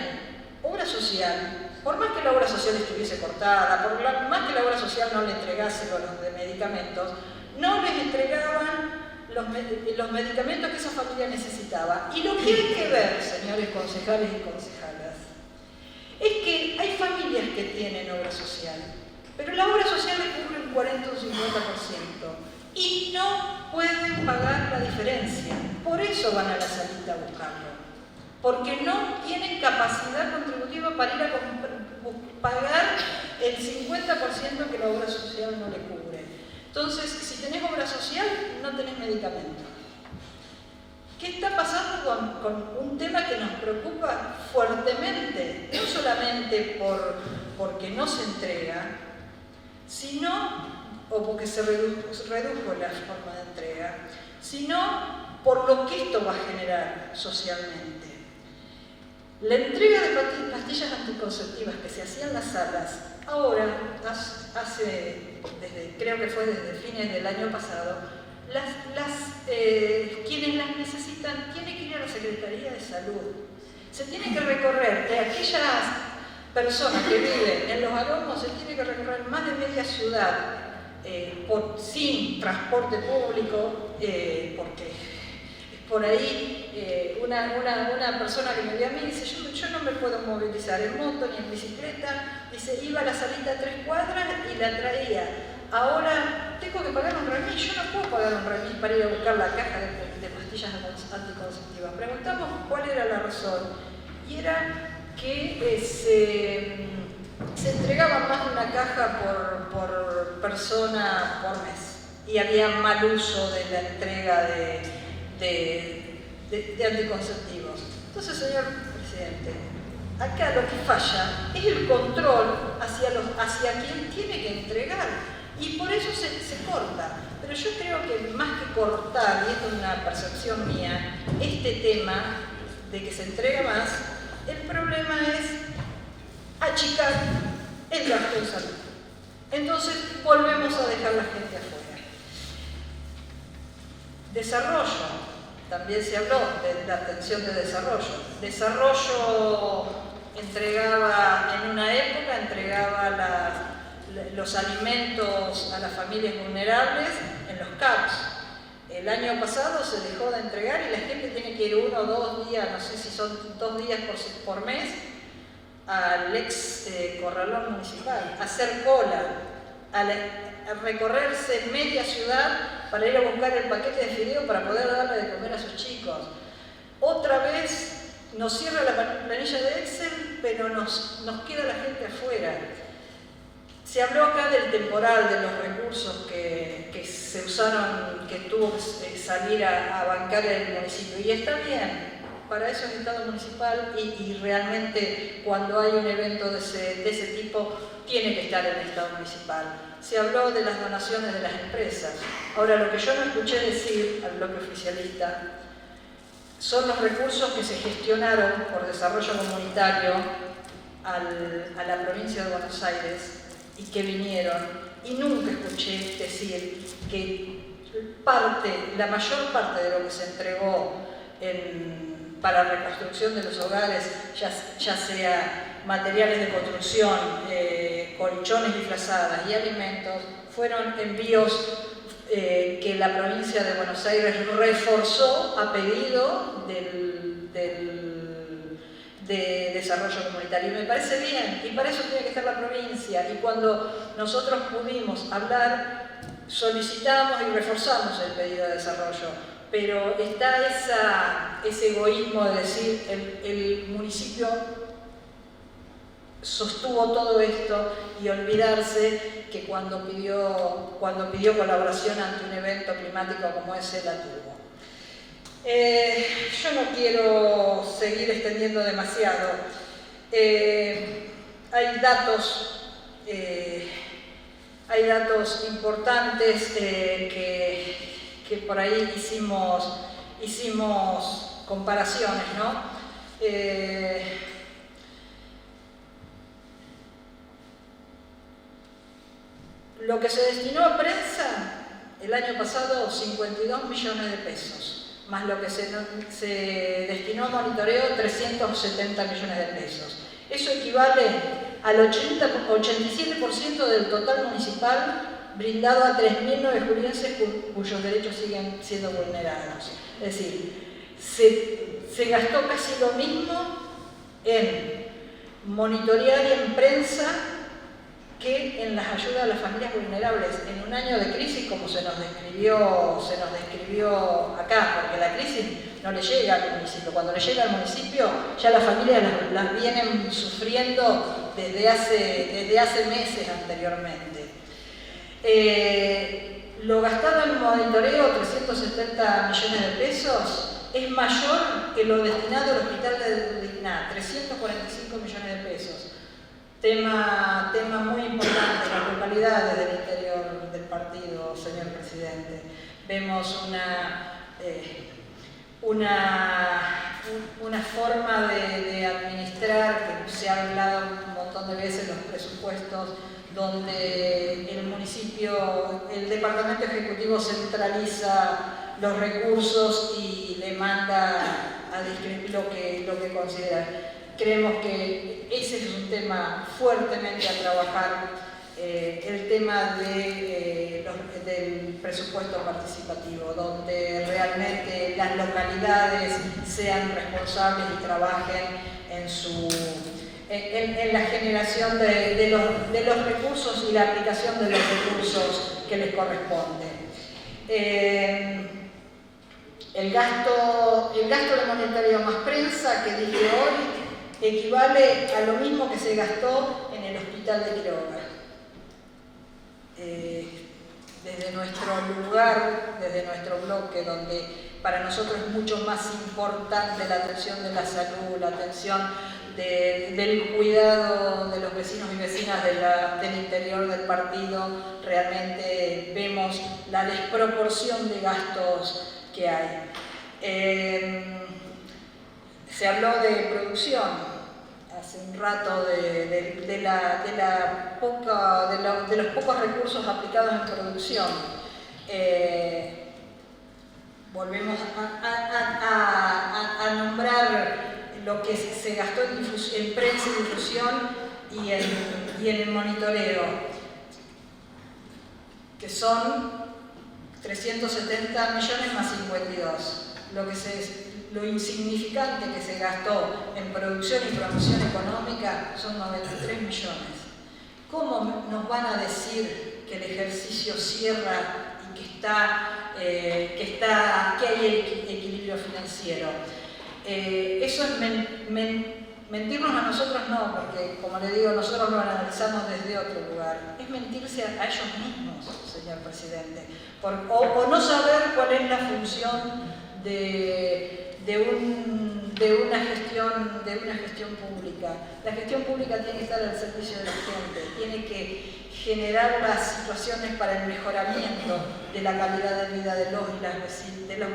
obra social. Por más que la obra social estuviese cortada, por más que la obra social no le entregase los de medicamentos, no les entregaban los medicamentos que esa familia necesitaba. Y lo que hay que ver, señores concejales y concejalas, es que hay familias que tienen obra social, pero la obra social le cubre un 40 o un 50% y no pueden pagar la diferencia. Por eso van a la salita a buscarlo, porque no tienen capacidad contributiva para ir a pagar el 50% que la obra social no le cubre. Entonces, si tenés obra social, no tenés medicamento. ¿Qué está pasando con un tema que nos preocupa fuertemente? No solamente porque no se entrega, sino, o porque se redujo la forma de entrega, sino por lo que esto va a generar socialmente. La entrega de pastillas anticonceptivas que se hacía en las salas, ahora, creo que fue desde fines del año pasado, quienes las necesitan tienen que ir a la Secretaría de Salud. Se tiene que recorrer de aquellas personas que viven en los aromos, se tiene que recorrer más de media ciudad sin transporte público, porque por ahí una persona que me vio a mí dice, yo no me puedo movilizar en moto ni en bicicleta, dice, iba a la salita a 3 cuadras y la traía. Ahora tengo que pagar un remis, yo no puedo pagar un remis para ir a buscar la caja de pastillas anticonceptivas. Preguntamos cuál era la razón y era que se entregaba más de una caja por persona por mes y había mal uso de la entrega de anticonceptivos. Entonces, señor presidente, acá lo que falla es el control hacia quien tiene que entregar. Y por eso se corta. Pero yo creo que más que cortar, y esto es una percepción mía, este tema de que se entrega más, el problema es achicar el gasto en salud. Entonces volvemos a dejar a la gente afuera. Desarrollo, también se habló de la atención de desarrollo. Desarrollo entregaba, en una época, entregaba los alimentos a las familias vulnerables en los CAPS. El año pasado se dejó de entregar y la gente tiene que ir 1 o 2 días, no sé si son 2 días por mes, al ex corralón municipal, a hacer cola, a recorrerse media ciudad para ir a buscar el paquete de fideo para poder darle de comer a sus chicos. Otra vez nos cierra la planilla de Excel, pero nos queda la gente afuera. Se habló acá del temporal, de los recursos que se usaron, que tuvo que salir a bancar el municipio. Y está bien, para eso es el Estado municipal y realmente cuando hay un evento de ese tipo tiene que estar el Estado municipal. Se habló de las donaciones de las empresas. Ahora, lo que yo no escuché decir al bloque oficialista son los recursos que se gestionaron por desarrollo comunitario a la provincia de Buenos Aires y que vinieron, y nunca escuché decir que la mayor parte de lo que se entregó para la reconstrucción de los hogares, ya sea materiales de construcción, colchones y frazadas y alimentos, fueron envíos que la provincia de Buenos Aires reforzó a pedido de desarrollo comunitario. Y me parece bien, y para eso tiene que estar la provincia. Y cuando nosotros pudimos hablar, solicitamos y reforzamos el pedido de desarrollo. Pero está ese egoísmo de decir el municipio sostuvo todo esto y olvidarse que cuando pidió colaboración ante un evento climático como ese la tuvo. Yo no quiero seguir extendiendo demasiado. Hay datos importantes que por ahí hicimos comparaciones, ¿no? Lo que se destinó a prensa el año pasado, 52 millones de pesos, más lo que se destinó a monitoreo, 370 millones de pesos. Eso equivale al 87% del total municipal brindado a 3.009 julienses cuyos derechos siguen siendo vulnerados. Es decir, se gastó casi lo mismo en monitorear en prensa que en las ayudas a las familias vulnerables, en un año de crisis como se nos describió acá, porque la crisis no le llega al municipio. Cuando le llega al municipio, ya las familias las vienen sufriendo desde hace meses anteriormente. Lo gastado en monitoreo, 370 millones de pesos, es mayor que lo destinado al hospital de Digná, 345 millones de pesos. Tema muy importante en las localidades del interior del partido, señor presidente. Vemos una forma de administrar, que se ha hablado un montón de veces, los presupuestos, donde el municipio, el departamento ejecutivo centraliza los recursos y le manda a distribuir lo que considera. Creemos que ese es un tema fuertemente a trabajar, el tema del presupuesto participativo, donde realmente las localidades sean responsables y trabajen en la generación de los recursos y la aplicación de los recursos que les corresponde. El gasto de monitoreo más prensa que dije hoy equivale a lo mismo que se gastó en el hospital de Quiroga. Desde nuestro lugar, desde nuestro bloque, donde para nosotros es mucho más importante la atención de la salud, la atención del cuidado de los vecinos y vecinas del interior del partido, realmente vemos la desproporción de gastos que hay. Se habló de producción hace un rato, de los pocos recursos aplicados en producción. Volvemos a nombrar lo que se gastó en prensa y difusión y en el monitoreo, que son 370 millones más 52. Lo insignificante que se gastó en producción y promoción económica son 93 millones. ¿Cómo nos van a decir que el ejercicio cierra y que hay equilibrio financiero? Eso es mentirnos a nosotros, no, porque como le digo, nosotros lo analizamos desde otro lugar. Es mentirse a ellos mismos, señor presidente, o no saber cuál es la función de una gestión pública. La gestión pública tiene que estar al servicio de la gente, tiene que generar las situaciones para el mejoramiento de la calidad de vida de los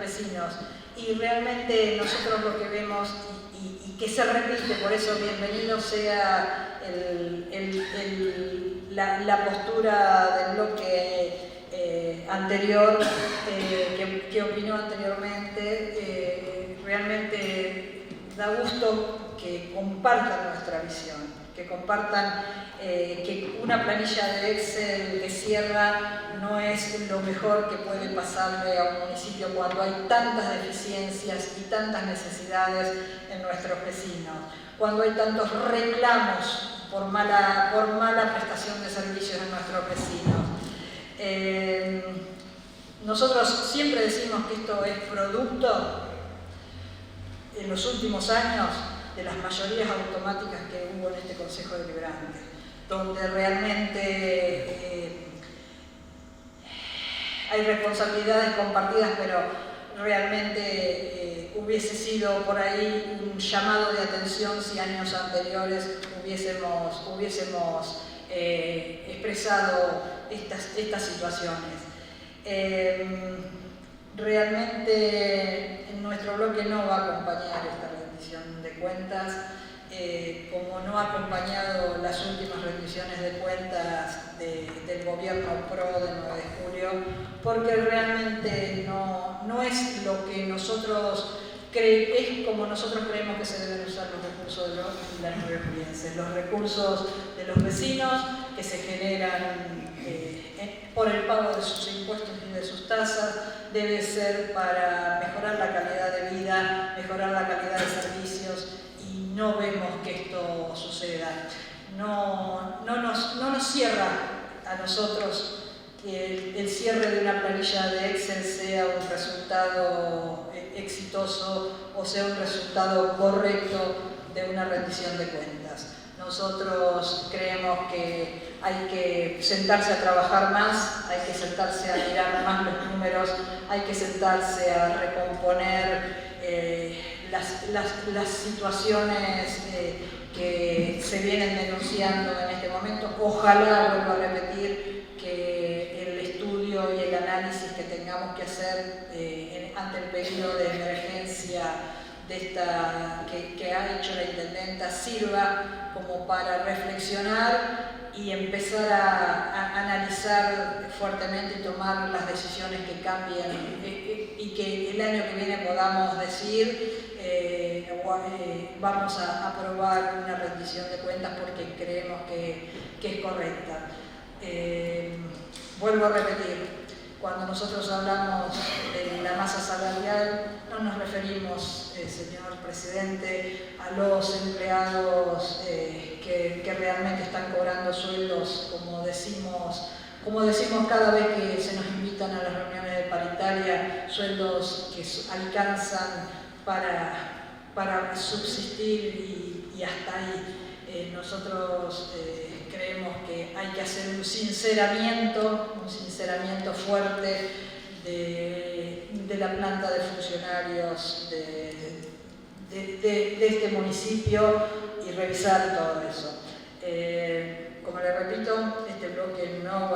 vecinos. Y realmente nosotros lo que vemos, y que se repite, por eso bienvenido sea la postura del bloque anterior, que opinó anteriormente, realmente da gusto que compartan nuestra visión, que compartan que una planilla de Excel que cierra no es lo mejor que puede pasarle a un municipio cuando hay tantas deficiencias y tantas necesidades en nuestros vecinos, cuando hay tantos reclamos por mala prestación de servicios en nuestros vecinos. Nosotros siempre decimos que esto es producto, en los últimos años, de las mayorías automáticas que hubo en este Consejo Deliberante, donde realmente hay responsabilidades compartidas, pero realmente hubiese sido por ahí un llamado de atención si años anteriores hubiésemos expresado estas situaciones. Realmente nuestro bloque no va a acompañar esta rendición de cuentas, como no ha acompañado las últimas rendiciones de cuentas del gobierno PRO de 9 de julio, porque realmente no es lo que nosotros es como nosotros creemos que se deben usar los recursos de las nuevejulienses, los recursos de los vecinos que se generan por el pago de sus impuestos y de sus tasas, debe ser para mejorar la calidad de vida, mejorar la calidad de servicios y no vemos que esto suceda. No nos cierra a nosotros que el cierre de una planilla de Excel sea un resultado exitoso o sea un resultado correcto de una rendición de cuentas. Nosotros creemos que hay que sentarse a trabajar más, hay que sentarse a mirar más los números, hay que sentarse a recomponer las situaciones que se vienen denunciando en este momento. Ojalá, vuelvo a repetir, que el estudio y el análisis que tengamos que hacer ante el periodo de emergencia que ha hecho la intendenta sirva como para reflexionar y empezar a analizar fuertemente y tomar las decisiones que cambien y que el año que viene podamos decir vamos a aprobar una rendición de cuentas porque creemos que es correcta. Vuelvo a repetir, cuando nosotros hablamos de la masa salarial, no nos referimos, señor presidente, a los empleados que realmente están cobrando sueldos, como decimos cada vez que se nos invitan a las reuniones de paritaria, sueldos que alcanzan para subsistir y hasta ahí. Nosotros creemos que hay que hacer un sinceramiento fuerte de la planta de funcionarios de este municipio y revisar todo eso. Como le repito, este bloque no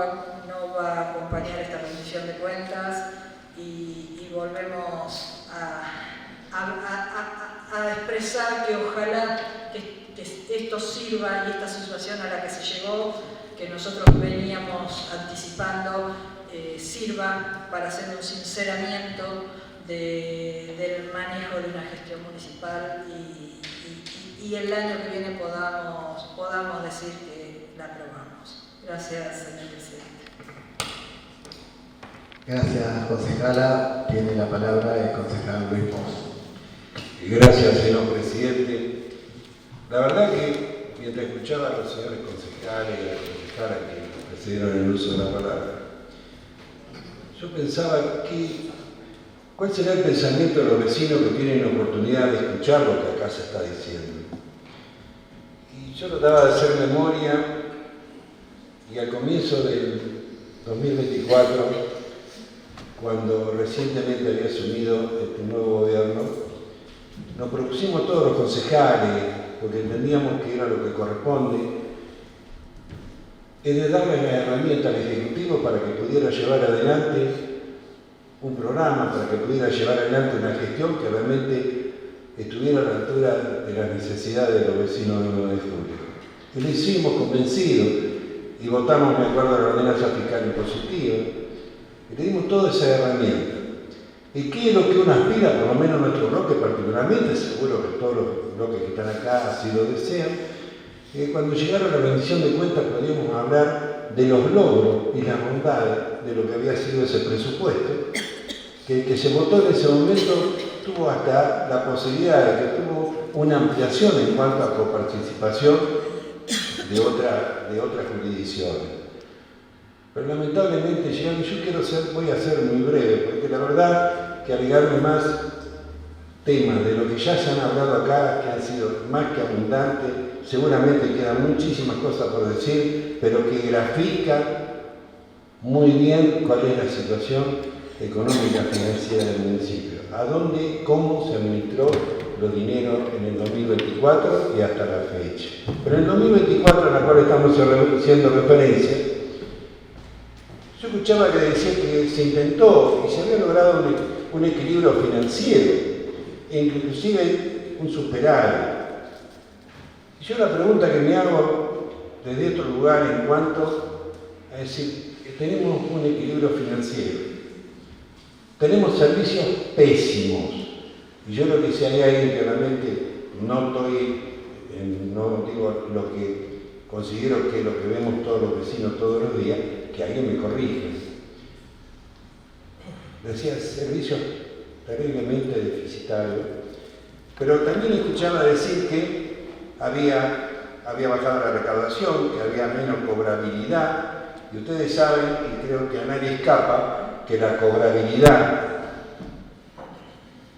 va a acompañar esta rendición de cuentas y volvemos a expresar que ojalá que esto sirva y esta situación a la que se llegó, que nosotros veníamos anticipando, sirva para hacer un sinceramiento del manejo de una gestión municipal y el año que viene podamos decir que la aprobamos. Gracias, señor presidente. Gracias, concejala. Tiene la palabra el concejal Luis Pons. Gracias, señor presidente. La verdad que mientras escuchaba a los señores concejales y a la concejala que precedieron el uso de la palabra, yo pensaba cuál será el pensamiento de los vecinos que tienen oportunidad de escuchar lo que acá se está diciendo. Y yo trataba de hacer memoria y al comienzo del 2024, cuando recientemente había asumido este nuevo gobierno, nos propusimos todos los concejales, porque entendíamos que era lo que corresponde, es de darle la herramienta al Ejecutivo para que pudiera llevar adelante un programa, para que pudiera llevar adelante una gestión que realmente estuviera a la altura de las necesidades de los vecinos del 9 de julio. Y lo hicimos convencidos y votamos, me acuerdo, la ordenanza fiscal impositiva y le dimos toda esa herramienta. ¿Y qué es lo que uno aspira, por lo menos nuestro bloque particularmente, seguro que todos los bloques que están acá así lo desean? Cuando llegaron a la rendición de cuentas podíamos hablar de los logros y las bondades de lo que había sido ese presupuesto, que el que se votó en ese momento tuvo hasta la posibilidad de que tuvo una ampliación en cuanto a coparticipación de otras jurisdicciones. Pero lamentablemente llegan, y voy a ser muy breve, porque la verdad que agregarme más temas de lo que ya se han hablado acá, que han sido más que abundantes, seguramente quedan muchísimas cosas por decir, pero que grafica muy bien cuál es la situación económica financiera del municipio, a dónde, cómo se administró los dineros en el 2024 y hasta la fecha. Pero en el 2024, en la cual estamos haciendo referencia, yo escuchaba que decía que se intentó y se había logrado un equilibrio financiero, e inclusive un superávit. Y yo la pregunta que me hago desde otro lugar en cuanto a decir que tenemos un equilibrio financiero, tenemos servicios pésimos, y yo lo que si hay alguien que realmente no digo lo que considero que es lo que vemos todos los vecinos todos los días, que alguien me corrige. Decía servicios terriblemente deficitarios, pero también escuchaba decir que había bajado la recaudación, que había menos cobrabilidad, y ustedes saben, y creo que a nadie escapa, que la cobrabilidad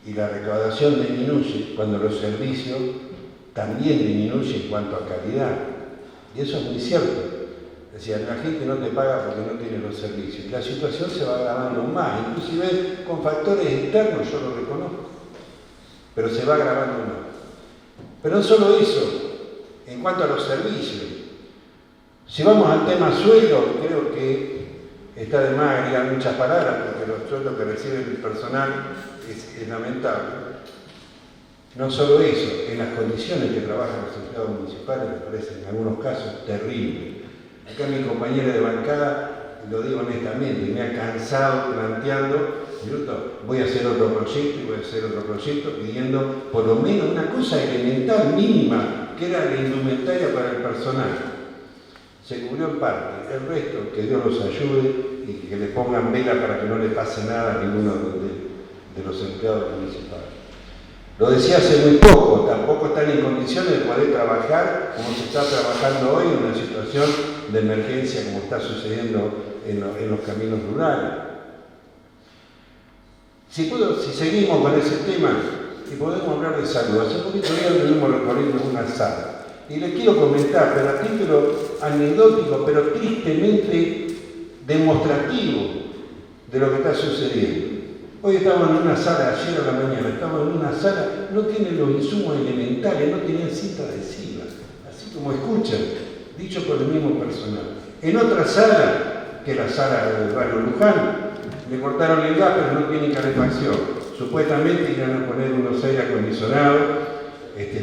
y la recaudación disminuye cuando los servicios también disminuyen en cuanto a calidad. Y eso es muy cierto. Es decir, la gente no te paga porque no tiene los servicios. Y la situación se va agravando más, inclusive con factores externos, yo lo reconozco, pero se va agravando más. Pero no solo eso, en cuanto a los servicios. Si vamos al tema sueldo, creo que está de más agregar muchas palabras, porque los sueldos que recibe el personal es lamentable. No solo eso, en las condiciones que trabajan los empleados municipales me parecen en algunos casos terribles. Acá mi compañera de bancada, lo digo honestamente, me ha cansado planteando, voy a hacer otro proyecto y voy a hacer otro proyecto, pidiendo por lo menos una cosa elemental, mínima, que era la indumentaria para el personal. Se cubrió en parte, el resto, que Dios los ayude y que le pongan vela para que no le pase nada a ninguno de los empleados municipales. Lo decía hace muy poco, tampoco están en condiciones de poder trabajar como se está trabajando hoy en una situación de emergencia como está sucediendo en los caminos rurales. Si seguimos con ese tema, y podemos hablar de salud, hace poquito día estuvimos recorriendo una sala, y les quiero comentar, pero a título anecdótico, pero tristemente demostrativo de lo que está sucediendo. Hoy estamos en una sala, ayer a la mañana, estamos en una sala, no tienen los insumos elementales, no tenían cinta adhesiva, así como escuchan, dicho por el mismo personal. En otra sala, que es la sala del barrio Luján, le cortaron el gas, pero no tienen calefacción. Supuestamente iban a poner unos aire acondicionados,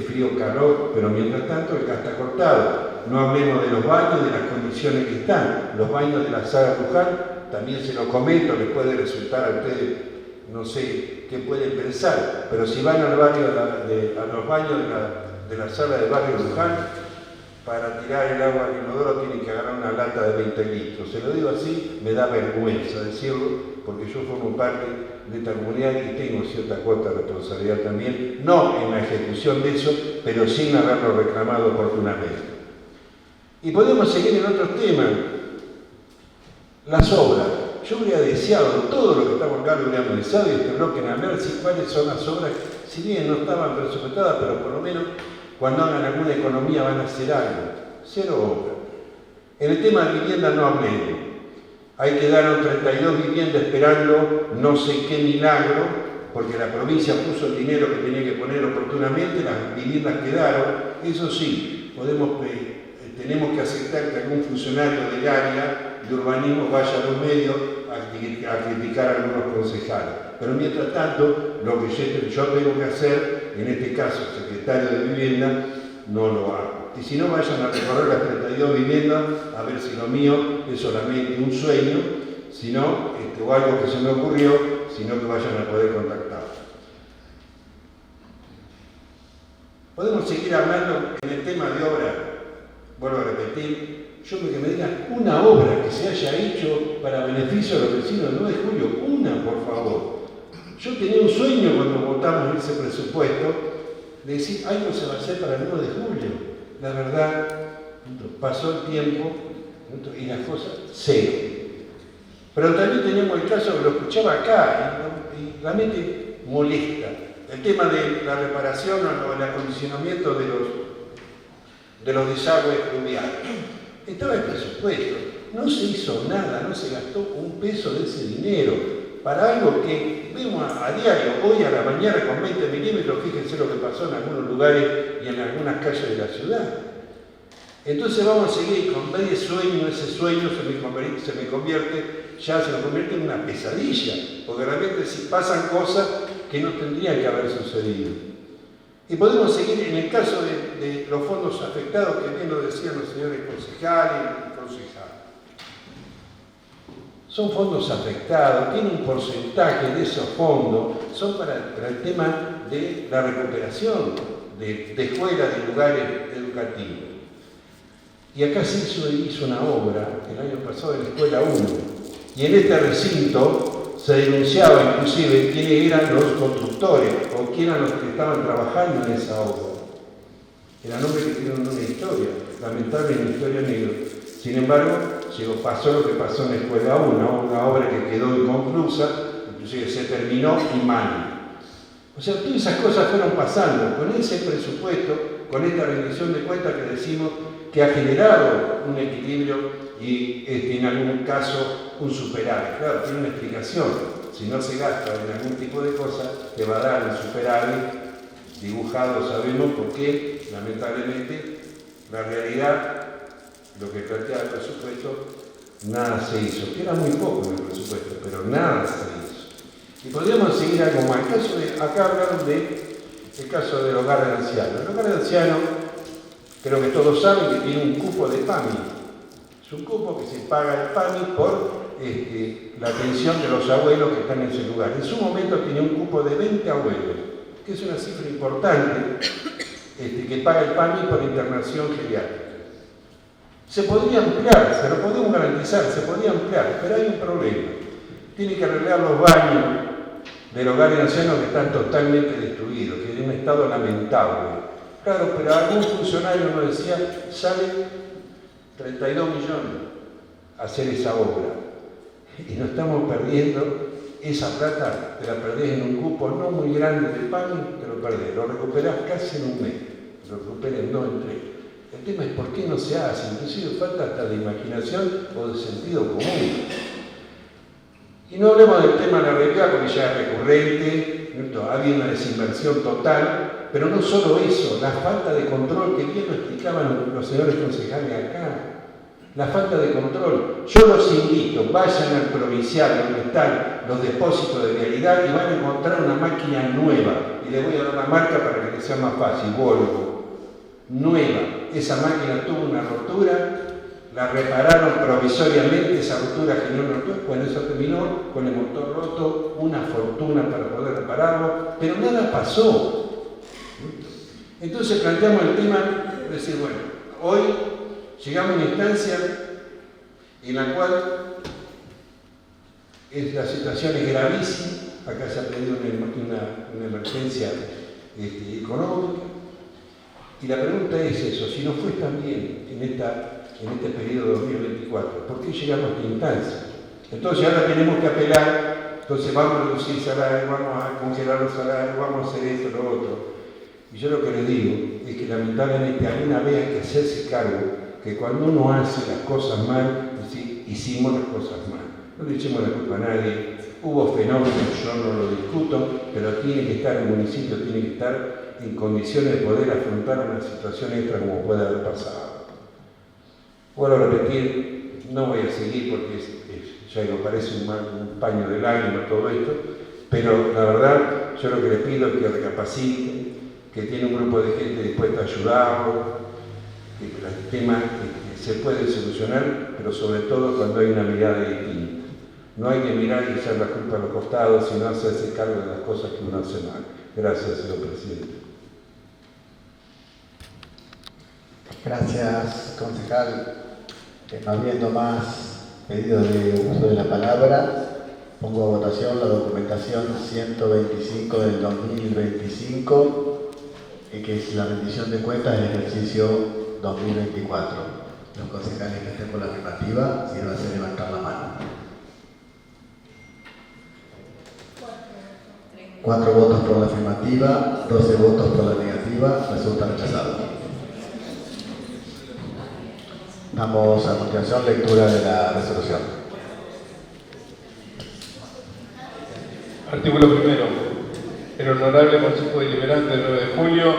frío, calor, pero mientras tanto el gas está cortado. No hablemos de los baños, de las condiciones que están. Los baños de la sala Luján, también se lo comento, les puede resultar a ustedes, no sé qué pueden pensar, pero si van al barrio, a los baños de la sala del barrio Luján, para tirar el agua al inodoro tienen que agarrar una lata de 20 litros. Se lo digo así, me da vergüenza decirlo, porque yo formo parte de esta comunidad y tengo cierta cuota de responsabilidad también, no en la ejecución de eso, pero sin haberlo reclamado oportunamente. Y podemos seguir en otros temas. Las obras. Yo hubiera deseado, todo lo que estamos acá lo hubiéramos deseado, y este bloque en hablar si cuáles son las obras, si bien no estaban presupuestadas, pero por lo menos cuando hagan alguna economía van a hacer algo. Cero obra. En el tema de vivienda no hablemos. Ahí quedaron 32 viviendas esperando no sé qué milagro, porque la provincia puso el dinero que tenía que poner oportunamente, las viviendas quedaron. Eso sí, tenemos que aceptar que algún funcionario del área de urbanismo vaya a los medios a criticar a algunos concejales. Pero mientras tanto, lo que yo tengo que hacer, en este caso, secretario de Vivienda, no lo hago. Y si no, vayan a recorrer las 32 viviendas, a ver si lo mío es solamente un sueño, sino, o algo que se me ocurrió, sino que vayan a poder contactar. Podemos seguir hablando en el tema de obra, vuelvo a repetir, yo que me digan una obra que se haya hecho para beneficio de los vecinos del 9 de julio, una, por favor. Yo tenía un sueño cuando votamos ese presupuesto, de decir, algo se va a hacer para el 9 de julio. La verdad, pasó el tiempo y las cosas cero. Pero también teníamos el caso que lo escuchaba acá y realmente molesta. El tema de la reparación o el acondicionamiento de los desagües fluviales. Estaba el presupuesto, no se hizo nada, no se gastó un peso de ese dinero para algo que vemos a diario, hoy a la mañana con 20 milímetros, fíjense lo que pasó en algunos lugares y en algunas calles de la ciudad. Entonces vamos a seguir con medio sueño, ese sueño se lo convierte en una pesadilla, porque realmente si pasan cosas que no tendrían que haber sucedido. Y podemos seguir en el caso de los fondos afectados, que bien lo decían los señores concejales y concejales. Son fondos afectados, tienen un porcentaje de esos fondos, son para el tema de la recuperación de escuelas, de lugares educativos. Y acá se hizo una obra el año pasado en la Escuela 1, y en este recinto se denunciaba inclusive quiénes eran los constructores o quiénes eran los que estaban trabajando en esa obra. Eran hombres que tienen una historia, lamentable una historia negra. Sin embargo, pasó lo que pasó en la Escuela 1, una obra que quedó inconclusa, inclusive se terminó y mal. O sea, todas esas cosas fueron pasando con ese presupuesto, con esta rendición de cuentas que decimos que ha generado un equilibrio y en algún caso un superávit. Claro, tiene una explicación. Si no se gasta en algún tipo de cosa, te va a dar un superávit dibujado, sabemos por qué, lamentablemente, la realidad, lo que plantea el presupuesto, nada se hizo, que era muy poco en el presupuesto, pero nada se hizo. Y podríamos seguir algo más. Acá hablaron del caso del hogar de ancianos. El hogar de ancianos, creo que todos saben que tiene un cupo de PAMI. Es un cupo que se paga el PAMI por la atención de los abuelos que están en ese lugar. En su momento tenía un cupo de 20 abuelos, que es una cifra importante que paga el PAMI por internación geriátrica. Se podría ampliar, se lo podemos garantizar, se podría ampliar, pero hay un problema. Tiene que arreglar los baños del hogar de ancianos que están totalmente destruidos, que es de un estado lamentable. Claro, pero algún funcionario nos decía, sale 32 millones hacer esa obra. Y nos estamos perdiendo esa plata, te la perdés en un cupo no muy grande de PAMI, te lo perdés, lo recuperás casi en un mes, lo recuperás en 2 en 3. El tema es por qué no se hace, inclusive falta hasta de imaginación o de sentido común. Y no hablemos del tema de la realidad porque ya es recurrente, ¿no? Había una desinversión total, pero no solo eso, la falta de control, que bien lo explicaban los señores concejales acá, la falta de control. Yo los invito, vayan al provincial donde están los depósitos de vialidad y van a encontrar una máquina nueva, y les voy a dar una marca para que les sea más fácil, Volvo, nueva. Esa máquina tuvo una rotura, la repararon provisoriamente, esa rotura generó una rotura, bueno, eso terminó con el motor roto, una fortuna para poder repararlo, pero nada pasó. Entonces planteamos el tema de decir, bueno, hoy llegamos a una instancia en la cual la situación es gravísima, acá se ha pedido una emergencia económica, y la pregunta es eso, si no fue tan bien en este periodo 2024, ¿por qué llegamos a esta instancia? Entonces ahora tenemos que apelar, entonces vamos a reducir salarios, vamos a congelar los salarios, vamos a hacer esto, lo otro. Y yo lo que les digo es que lamentablemente alguna vez hay que hacerse cargo que cuando uno hace las cosas mal, hicimos las cosas mal. No le echemos la culpa a nadie. Hubo fenómenos, yo no lo discuto, pero tiene que estar el municipio, tiene que estar en condiciones de poder afrontar una situación extra como puede haber pasado. Vuelvo a repetir, no voy a seguir porque ya me parece un paño de lágrimas todo esto, pero la verdad yo lo que les pido es que recapaciten, que tiene un grupo de gente dispuesta a ayudarlo, que el tema se puede solucionar, pero sobre todo cuando hay una mirada distinta. No hay que mirar y echar la culpa a los costados, sino hacerse cargo de las cosas que uno hace mal. Gracias, señor presidente. Gracias, concejal. No habiendo más pedidos de uso de la palabra, pongo a votación la documentación 125 del 2025, que es la rendición de cuentas del ejercicio 2024. Los concejales que estén por la afirmativa, si no hacen levantar la mano. 4 votos por la afirmativa, 12 votos por la negativa, resulta rechazado. Damos a continuación lectura de la resolución. Artículo primero. El Honorable Consejo Deliberante del 9 de julio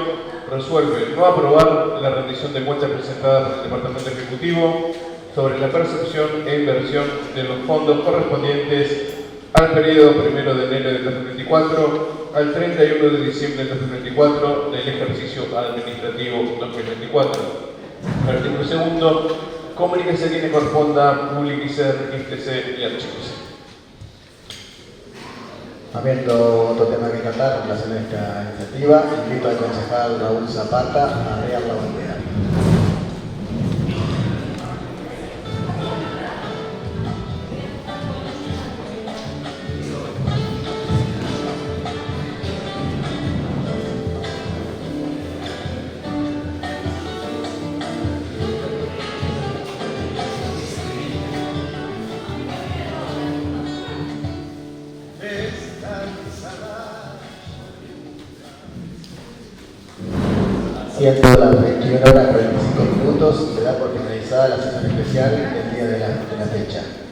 resuelve no aprobar la rendición de cuentas presentada por el Departamento Ejecutivo sobre la percepción e inversión de los fondos correspondientes al periodo 1 de enero del 2024 al 31 de diciembre del 2024 del ejercicio administrativo 2024. Artículo segundo. Comuníquese a quien le corresponda, publíquese, regístrese y archívese. Habiendo otro tema que tratar en relación a esta iniciativa, invito al concejal Raúl Zapata a leer la bandera. Siendo las 21 horas 45 minutos, se da por finalizada la sesión especial del día de la fecha.